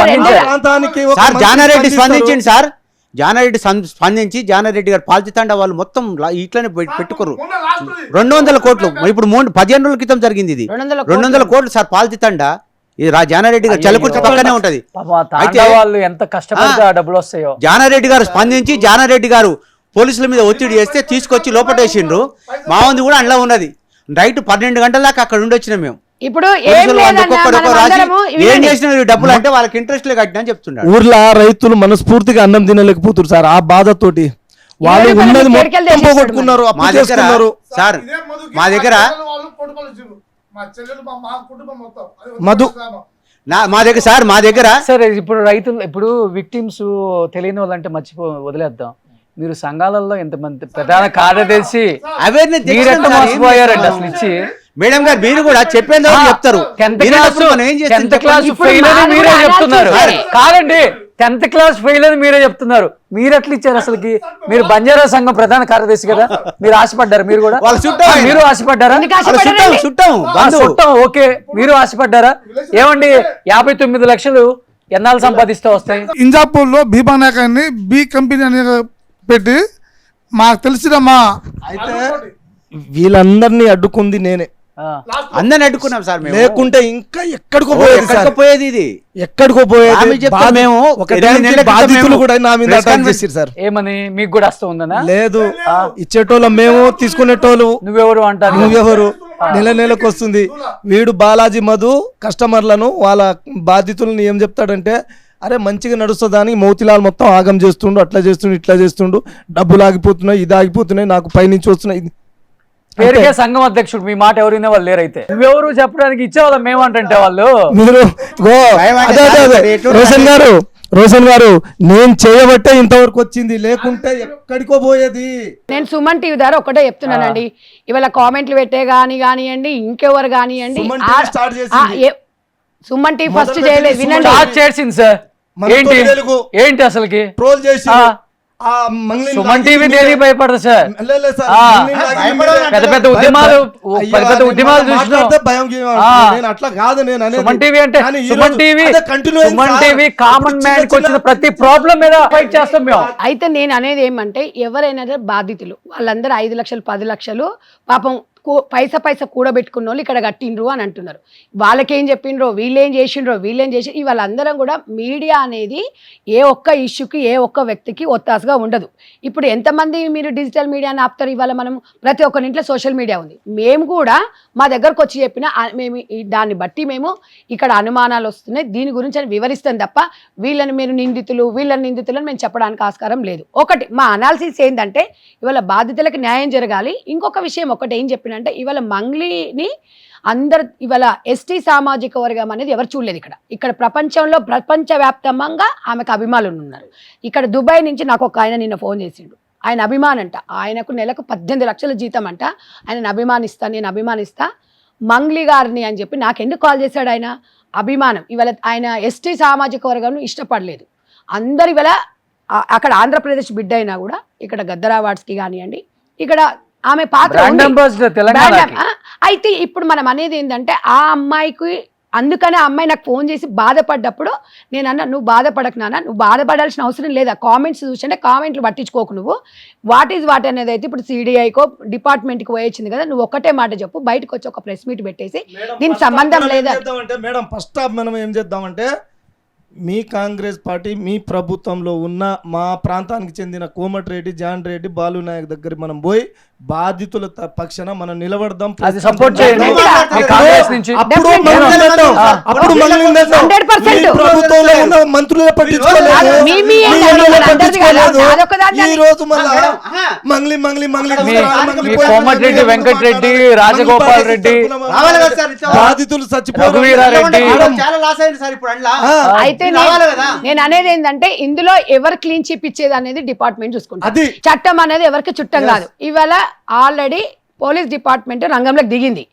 ప్రాంతానికి ఒక సార్ మంచి జానారెడ్డి స్పందిస్తారు. స్పందించింది సార్. జానారెడ్డి స్పందించి జానారెడ్డి గారు పాల్చితండ వాళ్ళు మొత్తం ఇట్లనే పెట్టుకోరు. 200 కోట్లు ఇప్పుడు 15 రోజుల క్రితం జరిగింది ఇది. 200 కోట్లు సార్ పాల్చితండ. ఇది జానారెడ్డి గారు చలకుర్తి పక్కనే ఉంటది. అయితే వాళ్ళు ఎంత కష్టపడితే ఆ డబ్బులు వస్తాయో. జానారెడ్డి గారు స్పందించి జానారెడ్డి గారు పోలీసుల మీద ఒత్తిడి చేస్తే తీసుకొచ్చి లోపటేసిండ్రు. మా ఉంది కూడా అందులో ఉన్నది. నైట్ 12 గంటల దాకా అక్కడ ఉండొచ్చినాం మేము. ఇప్పుడు ఏం పోలీసులు లేదన్నా, ఒక్కొక్కరు మనం రాసి అందరము ఏం వినండి. చేసిన డబ్బులు అంటే వాళ్ళకి ఇంట్రెస్ట్ కట్టినా అని చెప్తున్నాడు. ఊర్లో రైతులు మనస్ఫూర్తిగా అన్నం తినలేకపోతున్నారు సార్. ఆ బాధతోటి వాళ్ళు ఇరవై ఉన్నది మంది మొత్తం కేరళ పోగొట్టుకున్నారు, అప్పు మా దగ్గర చేసుకున్నారు. సార్ మా దగ్గర మధు మా దగ్గర సరే ఇప్పుడు రైతులు ఇప్పుడు విక్టిమ్స్ తెలియని వాళ్ళంటే వదిలేద్దాం. మీరు సంఘాలలో ఎంతమంది ప్రధాన కార్యదర్శి అవేర్నెస్ మీరెట్లా మోసపోయారండి అసలు ఇచ్చి. మేడం గారు మీరు కూడా చెప్పేందుకు చెప్తారు. 10th వినేటప్పుడు మనం ఏం చేస్తాం 10th క్లాస్ ఇప్పుడు ఫెయిల్ అని మాకు మీరే కూడా చెప్తున్నారు. అనాల్సిందే. కాదండి 10th క్లాస్ ఫెయిల్ అని మీరే చెప్తున్నారు. మీరు ఎట్లా ఇచ్చారు అసలుకి? మీరు బంజారా సంఘం ప్రధాన కార్యదర్శి కదా, మీరు ఆశపడ్డారు. మీరు కూడా వాళ్ళ చుట్టం ఆయన. మీరు ఆశపడ్డారా? ఎందుకు ఆశపడ్డారండి? చుట్టం చుట్టం ఓకే, మీరు ఆశపడ్డారా? ఏమండి 59 లక్షలు ఎన్నాళ్ళు సంపాదిస్తే వస్తాయి? ఇంజాపూర్ లో భీమానాయక్ అని బి కంపెనీ అని పెట్టి మాకు తెలిసిన మా అయితే వీళ్ళందరినీ అడ్డుకుంది నేనే. ఆ. అందరిని అడ్డుకున్నాం సార్ మేము. లేకుంటే ఇంకా ఎక్కడికో పోయేది సార్. ఎక్కడికో పోయేది ఇది. ఎక్కడికో పోయేది. ఆమె చెప్తే మేము ఒక 8 టైంకి నెలల క్రితం బాధితులు మేము కూడా నా మీద press అటాక్ conference చేసిరు సార్. ఏమని మీకు కూడా వస్తూ ఉందనా? లేదు, ఇచ్చేటోళ్ళం మేము, తీసుకునేటోళ్ళు నువ్వెవరు అంటారు? నువ్వెవరు. నెలకు వస్తుంది. వీడు బాలాజీ మధు కస్టమర్లను వాళ్ళ బాధితులను ఏం చెప్తాడంటే, అరే మంచిగా నడుస్తుందని మోతిలాల్ మొత్తం ఆగం చేస్తుండు, అట్లా చేస్తుండు, ఇట్లా చేస్తుండు, డబ్బులు ఆగిపోతున్నాయి, ఇది ఆగిపోతున్నాయి, నాకు పైనుంచి వస్తున్నాయి. పేరుకే సంఘం అధ్యక్షుడు, మీ మాట ఎవరైనా వాళ్ళు లేరైతే నువ్వెవరు చెప్పడానికి ఇచ్చేవాళ్ళం మేమంటే వాళ్ళు. మీరు అదే అదే అదే రోషన్ గారు నేను చేయబట్టే ఇంతవరకు వచ్చింది, లేకుంటే ఎక్కడికో పోయేది. నేను సుమన్ టీవీ ద్వారా ఒకటే చెప్తున్నానండి, ఇవాళ కామెంట్లు పెట్టే కానివ్వండి, ఇంకెవరు కానివ్వండి, సుమన్ టీవీ స్టార్ట్ చేసింది. సుమన్ టీవీ ఫస్ట్ చేయలేదు. వినండి, స్టార్ట్ చేసింది సార్. మనతో ఏంటి తెలుగు ఏంటి అసలుకి ట్రోల్ చేసి ఆ మంగ్లీని సుమన్ టీవీ దేనికి భయపడదు సార్. లేదు సార్, ఆ, మంగ్లీని లాగి పెద్ద పెద్ద ఉద్యమాలు అయ్యో, పెద్ద పెద్ద అది ఉద్యమాలు మనం చూసినాం. మాట్లాడితే భయం గీయం అంటున్నాను. నేను అట్లా కాదు నేను అనేది. సుమన్ టీవీ అంటే కానీ ఈ సుమన్ రోజు టీవీ అదే continue అయింది సుమన్ సార్. టీవీ కామన్ ఇప్పుడు మ్యాన్ కి వచ్చిన చిన్న ప్రతి ప్రాబ్లం మీద ఫైట్ చేస్తాం మేము. అయితే నేను అనేది ఏమంటే, ఎవరైనా సరే బాధితులు వాళ్ళందరూ 5 లక్షలు 10 లక్షలు పాపం పైసా కూడబెట్టుకున్న వాళ్ళు ఇక్కడ కట్టిండ్రు అని అంటున్నారు. వాళ్ళకేం చెప్పిండ్రో, వీళ్ళేం చేసి వాళ్ళందరం కూడా మీడియా అనేది ఏ ఒక్క ఇష్యూకి ఏ ఒక్క వ్యక్తికి ఒత్తాసుగా ఉండదు. ఇప్పుడు ఎంతమంది మీరు డిజిటల్ మీడియాని ఆపుతారు? ఇవాళ మనం ప్రతి ఒక్కరింట్లో సోషల్ మీడియా ఉంది. మేము కూడా మా దగ్గరకు వచ్చి చెప్పిన మేము దాన్ని బట్టి మేము ఇక్కడ అనుమానాలు వస్తున్నాయి, దీని గురించి అని వివరిస్తాం తప్ప వీళ్ళని మీరు నిందితులను మేము చెప్పడానికి ఆస్కారం లేదు. ఒకటి మా అనాలిసిస్ ఏంటంటే, ఇవాళ బాధితులకు న్యాయం జరగాలి. ఇంకొక విషయం ఒకటి ఏం చెప్పినంటే, ఇవాళ మంగ్లీని ఇవాళ ఎస్టీ సామాజిక వర్గం అనేది ఎవరు చూడలేదు. ఇక్కడ ప్రపంచవ్యాప్తంగా ఆమెకు అభిమానులు ఉన్నారు. ఇక్కడ దుబాయ్ నుంచి నాకు ఒక ఆయన నిన్న ఫోన్ చేసిండు. ఆయన అభిమానంట, ఆయనకు నెలకు 18 లక్షల జీతం అంట. నేను అభిమానిస్తా మంగ్లీ గారిని అని చెప్పి నాకు ఎందుకు కాల్ చేశాడు? ఆయన అభిమానం. ఇవాళ ఆయన ఎస్టీ సామాజిక వర్గంను ఇష్టపడలేదు. అందరు ఇవాళ అక్కడ ఆంధ్రప్రదేశ్ బిడ్డ అయినా కూడా ఇక్కడ గద్దర్ అవార్డ్స్కి కానివ్వండి, ఇక్కడ ఆమె పాత్ర అయితే ఇప్పుడు మనం అనేది ఏంటంటే, ఆ అమ్మాయికి అందుకనే ఆ అమ్మాయి నాకు ఫోన్ చేసి బాధపడ్డప్పుడు నేను అన్నా, నువ్వు బాధపడకు నాన్న, నువ్వు బాధపడాల్సిన అవసరం లేదా. కామెంట్స్ చూసంటే కామెంట్లు పట్టించుకోకు, నువ్వు వాట్ అనేది అయితే ఇప్పుడు సిడిఐకో డిపార్ట్మెంట్కి పోయొచ్చింది కదా, నువ్వు ఒక్కటే మాట చెప్పు, బయటకు వచ్చి ఒక ప్రెస్ మీట్ పెట్టేసి దీనికి సంబంధం లేదా. మేడం ఫస్ట్ ఆఫ్ మనం ఏం చేద్దామంటే, మీ కాంగ్రెస్ పార్టీ మీ ప్రభుత్వంలో ఉన్న మా ప్రాంతానికి చెందిన కోమటిరెడ్డి, జాన్ రెడ్డి, బాలు నాయక్ దగ్గర మనం పోయి బాధితుల పక్షాన మనం నిలబడదాం. అది సపోర్ట్ చేయండి. మీ కాంగ్రెస్ నుంచి అప్పుడు ప్రభుత్వంలో ఉన్న మంత్రులే పట్టించుకోలేదు. లేదు. అదొకదాన్ని ఈ రోజు మళ్ళా మేడం, ఆహా. మంగ్లీ మీ కోమటిరెడ్డి వెంకటరెడ్డి, రాజగోపాల్ రెడ్డి, రావాలి కదా సార్, ఇట్లా బాధితులు చచ్చిపోయారు. రఘువీరారెడ్డి. చాలా లాస్ అయింది సార్ ఇప్పుడు అందులో. అయితే రావాలి కదా. నేను అనేది ఏంటంటే ఇందులో ఎవరు క్లీన్ చిప్ ఇచ్చేది అనేది డిపార్ట్మెంట్ చూసుకుంటారు. అది. చట్టం అనేది ఎవరికి చుట్టం కాదు. ఇవాళ ఆల్రెడీ పోలీస్ డిపార్ట్మెంట్ రంగంలోకి దిగింది.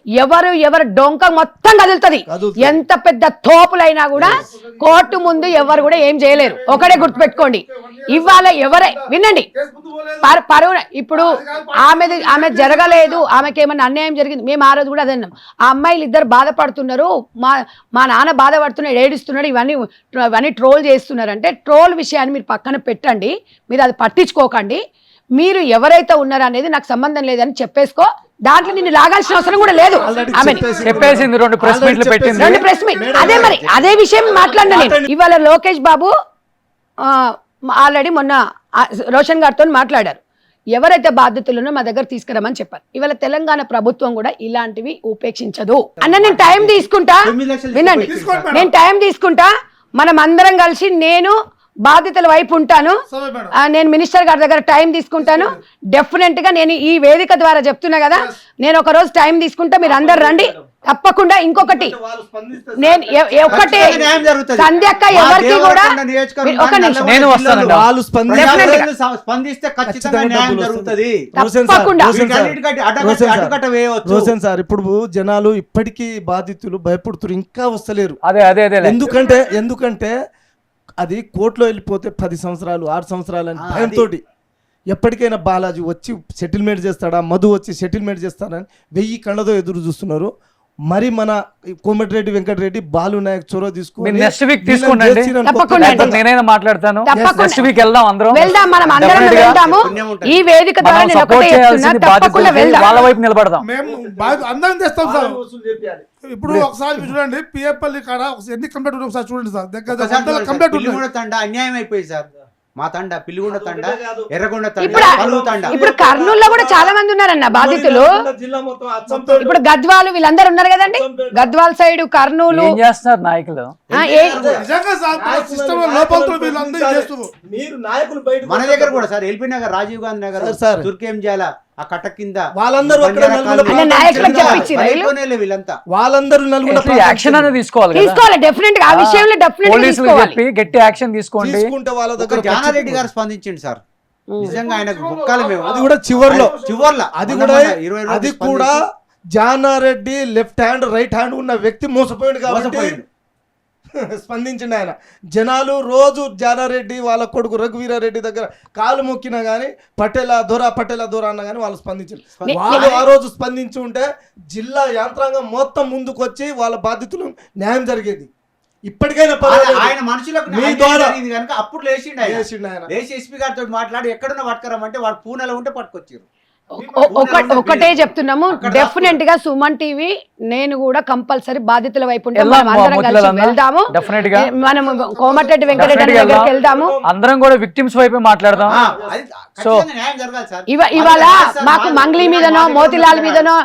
ఎవరు డొంక మొత్తం కదులుతుంది. ఎంత పెద్ద తోపులైనా కూడా కోర్టు ముందు ఎవరు కూడా ఏం చేయలేరు. ఒకటే గుర్తుపెట్టుకోండి. ఇవాళ వినండి, పరువు ఇప్పుడు ఆమె జరగలేదు, ఆమెకి ఏమన్నా అన్యాయం జరిగింది. మేము ఆ రోజు కూడా అదే అన్నాం. ఆ అమ్మాయిలు ఇద్దరు బాధపడుతున్నారు, మా నాన్న బాధపడుతున్నాడు, ఏడుస్తున్నాడు, ఇవన్నీ ట్రోల్ చేస్తున్నారు అంటే ట్రోల్ విషయాన్ని మీరు పక్కన పెట్టండి, మీరు అది పట్టించుకోకండి. మీరు ఎవరైతే ఉన్నారో అనేది నాకు సంబంధం లేదని చెప్పేసుకో. దాంట్లో నిన్ను లాగాల్సిన అవసరం కూడా లేదు. చెప్పేసింది, 2 ప్రెస్ మీట్లు పెట్టింది. 2 ప్రెస్ మీట్ అదే విషయం మాట్లాడినా నేను. ఇవాళ లోకేష్ బాబు ఆల్రెడీ మొన్న రోషన్ గారితో మాట్లాడారు. ఎవరైతే బాధ్యతలున్నో మా దగ్గర తీసుకురమని చెప్పారు. ఇవాళ తెలంగాణ ప్రభుత్వం కూడా ఇలాంటివి ఉపేక్షించదు అన్న. నేను టైం తీసుకుంటా, వినండి, నేను టైం తీసుకుంటా. మనం అందరం కలిసి నేను బాధితుల వైపు ఉంటాను. నేను మినిస్టర్ గారి దగ్గర టైం తీసుకుంటాను. డెఫినెట్ గా నేను ఈ వేదిక ద్వారా చెప్తున్నా కదా, నేను ఒక రోజు టైం తీసుకుంటా, మీరు అందరు రండి తప్పకుండా. ఇంకొకటి నేను ఒక్కటే, సంధ్యక్క ఎవరికి కూడా ఒక నిమిషం, నేను వస్తానండి. వాళ్ళు స్పందిస్తే ఖచ్చితంగా న్యాయం జరుగుతుంది. తప్పకుండా. రోషన్ సార్, ఇప్పుడు జనాలు ఇప్పటికీ బాధితులు భయపడుతున్నారు, ఇంకా వస్తలేరు. అదే ఎందుకంటే అది కోర్టులో వెళ్ళిపోతే 10 సంవత్సరాలు 6 సంవత్సరాలు అని భయంతో ఎప్పటికైనా బాలాజీ వచ్చి సెటిల్మెంట్ చేస్తాడా, మధు వచ్చి సెటిల్మెంట్ చేస్తాడని 1000 కళ్ళతో ఎదురు చూస్తున్నారు. మరి మన కోమటిరెడ్డి వెంకటరెడ్డి, బాలు నాయక్ చొరవ తీసుకుని నెక్స్ట్ వీక్ తీసుకోండి, నేనైనా మాట్లాడతాను. నెక్స్ట్ వీక్ వెళ్దాం, మనం అందరం వెళ్దాము. ఈ వేదిక ద్వారా నేను ఒకటే చెప్తున్నా, తప్పకుండా వెళ్దాం, వాళ్ళ వైపు నిలబడదాం. మేము అందరం తెస్తాం సార్. ఇప్పుడు ఒకసారి చూడండి, పిఎఫ్ఎల్ కాడ ఎన్ని కంప్లీట్ ఉన్నాయి ఒకసారి చూడండి సార్. దగ్గర కంప్లీట్ అన్యాయం అయిపోయింది సార్. మా తండ, పిల్లిగొండ తండ, ఎర్రగొండ తండ, ఇప్పుడు కర్నూలులో కూడా చాలా మంది ఉన్నారన్న బాధితులు. ఇప్పుడు గద్వాలు వీళ్ళందరూ ఉన్నారు కదండి, గద్వాల్ సైడ్, కర్నూలు. ఏం చేస్తున్నారు నాయకులు? మన దగ్గర కూడా సార్, ఎల్పీ నగర్, రాజీవ్ గాంధీ నగర్, దుర్గేం జాల, ఆ కట్ట కింద వాళ్ళందరూ వీళ్ళంతా వాళ్ళందరూ నలుగురు యాక్షన్ అనేది తీసుకోవాలి. డెఫినెట్ గా ఆ విషయంలో పోలీసులు చెప్పి గట్టి యాక్షన్ తీసుకోండి. వాళ్ళ దగ్గర జానారెడ్డి గారు స్పందించింది సార్. నిజంగా ఆయనకు బొక్కాలి మేము. అది కూడా చివర్లో అది కూడా Jana Reddy left hand right hand ఉన్న వ్యక్తి మోసపోయాడు కాబట్టి స్పందించింది ఆయన. జనాలు రోజు జానారెడ్డి వాళ్ళ కొడుకు రఘువీరారెడ్డి దగ్గర కాలు మొక్కినా గానీ పటేలా దొర అన్నా కానీ వాళ్ళు స్పందించారు. వాళ్ళు ఆ రోజు స్పందించి ఉంటే జిల్లా యంత్రాంగం మొత్తం ముందుకు వచ్చి వాళ్ళ బాధితులు న్యాయం జరిగేది. ఇప్పటికైనా ఆయన మనుషులకు కనుక అప్పుడు లేచిండు ఆయన. లేచి ఎస్పీ గారితో మాట్లాడి ఎక్కడున్నా పట్టుకురమ్మంటే వాడు పూణెలో ఉంటే పట్టుకొచ్చారు. ఒకటే చెప్తున్నాము, డెఫినెట్ గా సుమన్ టీవీ నేను కూడా కంపల్సరీ బాధితుల వైపు వెళ్దాము. మనం కోమటిరెడ్డి వెంకటరెడ్డి దగ్గరికి వెళ్దాము, అందరం కూడా విక్టిమ్స్ వైపు మాట్లాడదాం. సో ఇవాళ మాకు మంగ్లీ మీదనో మోతిలాల్ మీదనో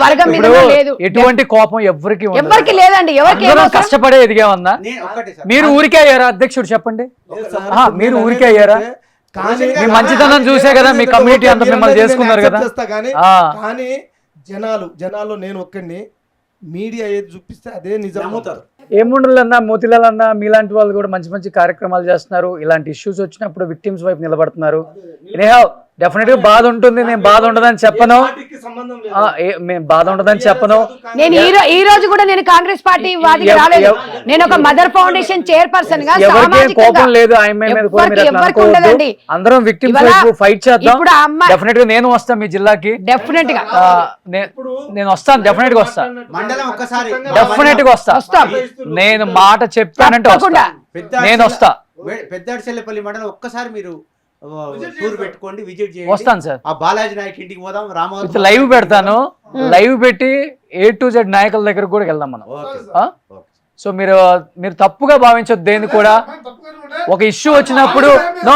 వర్గం మీదనో లేదు, ఎటువంటి కోపం ఎవరికి లేదండి. ఎవరికి కష్టపడే ఎదిగేమన్నా? మీరు ఊరికే అయ్యారా అధ్యక్షుడు? చెప్పండి, మీరు ఊరికే అయ్యారా? మీ మంచితనం చూసే కదా మీ కమ్యూనిటీ అంతా మిమ్మల్ని చేసుకున్నారు కదా. కానీ జనాలు నేను ఒక్కడిని, మీడియా ఏది చూపిస్తే అదే నిజం. ఏముండలన్నా, మోతిలాల్ అన్న మీలాంటి వాళ్ళు కూడా మంచి మంచి కార్యక్రమాలు చేస్తున్నారు. ఇలాంటి ఇష్యూస్ వచ్చినప్పుడు విక్టిమ్స్ వైపు నిలబడుతున్నారు. డెఫినెట్ గా బాధ ఉంటుంది, నేను బాధ ఉండదని చెప్పను, బాధ ఉండదని చెప్పను. నేను ఈ రోజు కూడా నేను కాంగ్రెస్ పార్టీ వాదికి రాలేదు. నేను ఒక మదర్ ఫౌండేషన్ చైర్పర్సన్ గా కోపం లేదు అందరం విక్టిమ్స్ వైపు ఫైట్ చేద్దాం. డెఫినెట్ గా నేను వస్తాను మీ జిల్లాకి, డెఫినెట్ గా నేను వస్తాను, డెఫినెట్ గా వస్తాను, డెఫినెట్ గా వస్తాను. నేను మాట చెప్పానంటే నేను వస్తా. పెద్దపల్లి మండలం ఒక్కసారి మీరు టూర్ పెట్టుకోండి, విజిట్ చేయండి. వస్తాను సార్. ఆ బాలాజీ నాయక్ ఇంటికి పోదాం, రామోజీ లైవ్ పెడతాను, లైవ్ పెట్టి A to Z నాయకుల దగ్గర కూడా వెళ్దాం మనం. సో మీరు తప్పుగా భావించొద్దు దేని కూడా. ఒక ఇష్యూ వచ్చినప్పుడు నో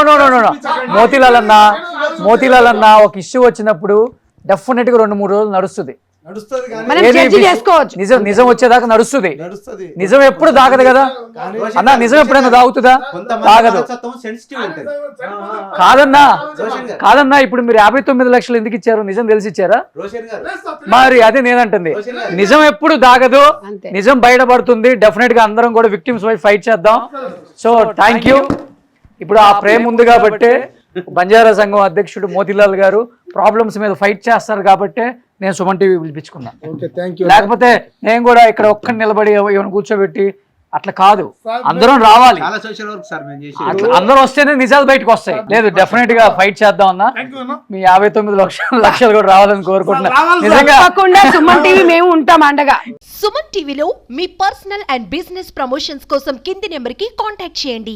మోతిలాల్ అన్న ఒక ఇష్యూ వచ్చినప్పుడు డెఫినెట్ గా 2-3 రోజులు నడుస్తుంది. నడుస్తుంది కానీ మనం ఏది జడ్జి చేసుకోవచ్చు. నిజం వచ్చేదాకా నడుస్తుంది. నడుస్తుంది. నిజం ఎప్పుడు దాగదు కదా అన్న, నిజం ఎప్పుడైనా దాగుతుందా? తాగదు. సెన్సిటివ్ ఉంటుంది. కాదన్నా ఇప్పుడు మీరు 59 లక్షలు ఎందుకు ఇచ్చారు? నిజం తెలిసి ఇచ్చారా? రోషన్ గారు మరి అది నేనంటుంది. నిజం ఎప్పుడు దాగదు, అంతే. నిజం బయటపడుతుంది. డెఫినెట్ గా అందరం కూడా విక్టిమ్స్ వైపు ఫైట్ చేద్దాం. So thank you. ఇప్పుడు ఆ ప్రేమ ఉంది కాబట్టి బంజారా సంఘం అధ్యక్షుడు మోతీలాల్ గారు ప్రాబ్లమ్స్ మీద ఫైట్ చేస్తారు కాబట్టి నేను సుమన్ టీవీ పిలిపించుకున్నా. Okay, thank you. లేకపోతే నేను కూడా ఇక్కడ ఒక్కడిని నిలబడి ఎవరిని కూర్చోబెట్టి అట్లా కాదు, అందరం రావాలి. చాలా సోషల్ వర్క్ సార్ మేము చేసి అట్లా అందరూ వస్తేనే నిజాలు బయటకు వస్తాయి. లేదు డెఫినెట్ గా ఫైట్ చేద్దాం అన్న. థ్యాంక్ యూ అన్న. మీ 59 లక్షలు కూడా రావాలని కోరుకుంటున్నా. నిజంగా తప్పకుండా సుమన్ టీవీ మేము ఉంటాం అండగా. సుమన్ టీవీలో మీ పర్సనల్ అండ్ బిజినెస్ ప్రమోషన్స్ కోసం కింది నెంబర్కి కాంటాక్ట్ చేయండి.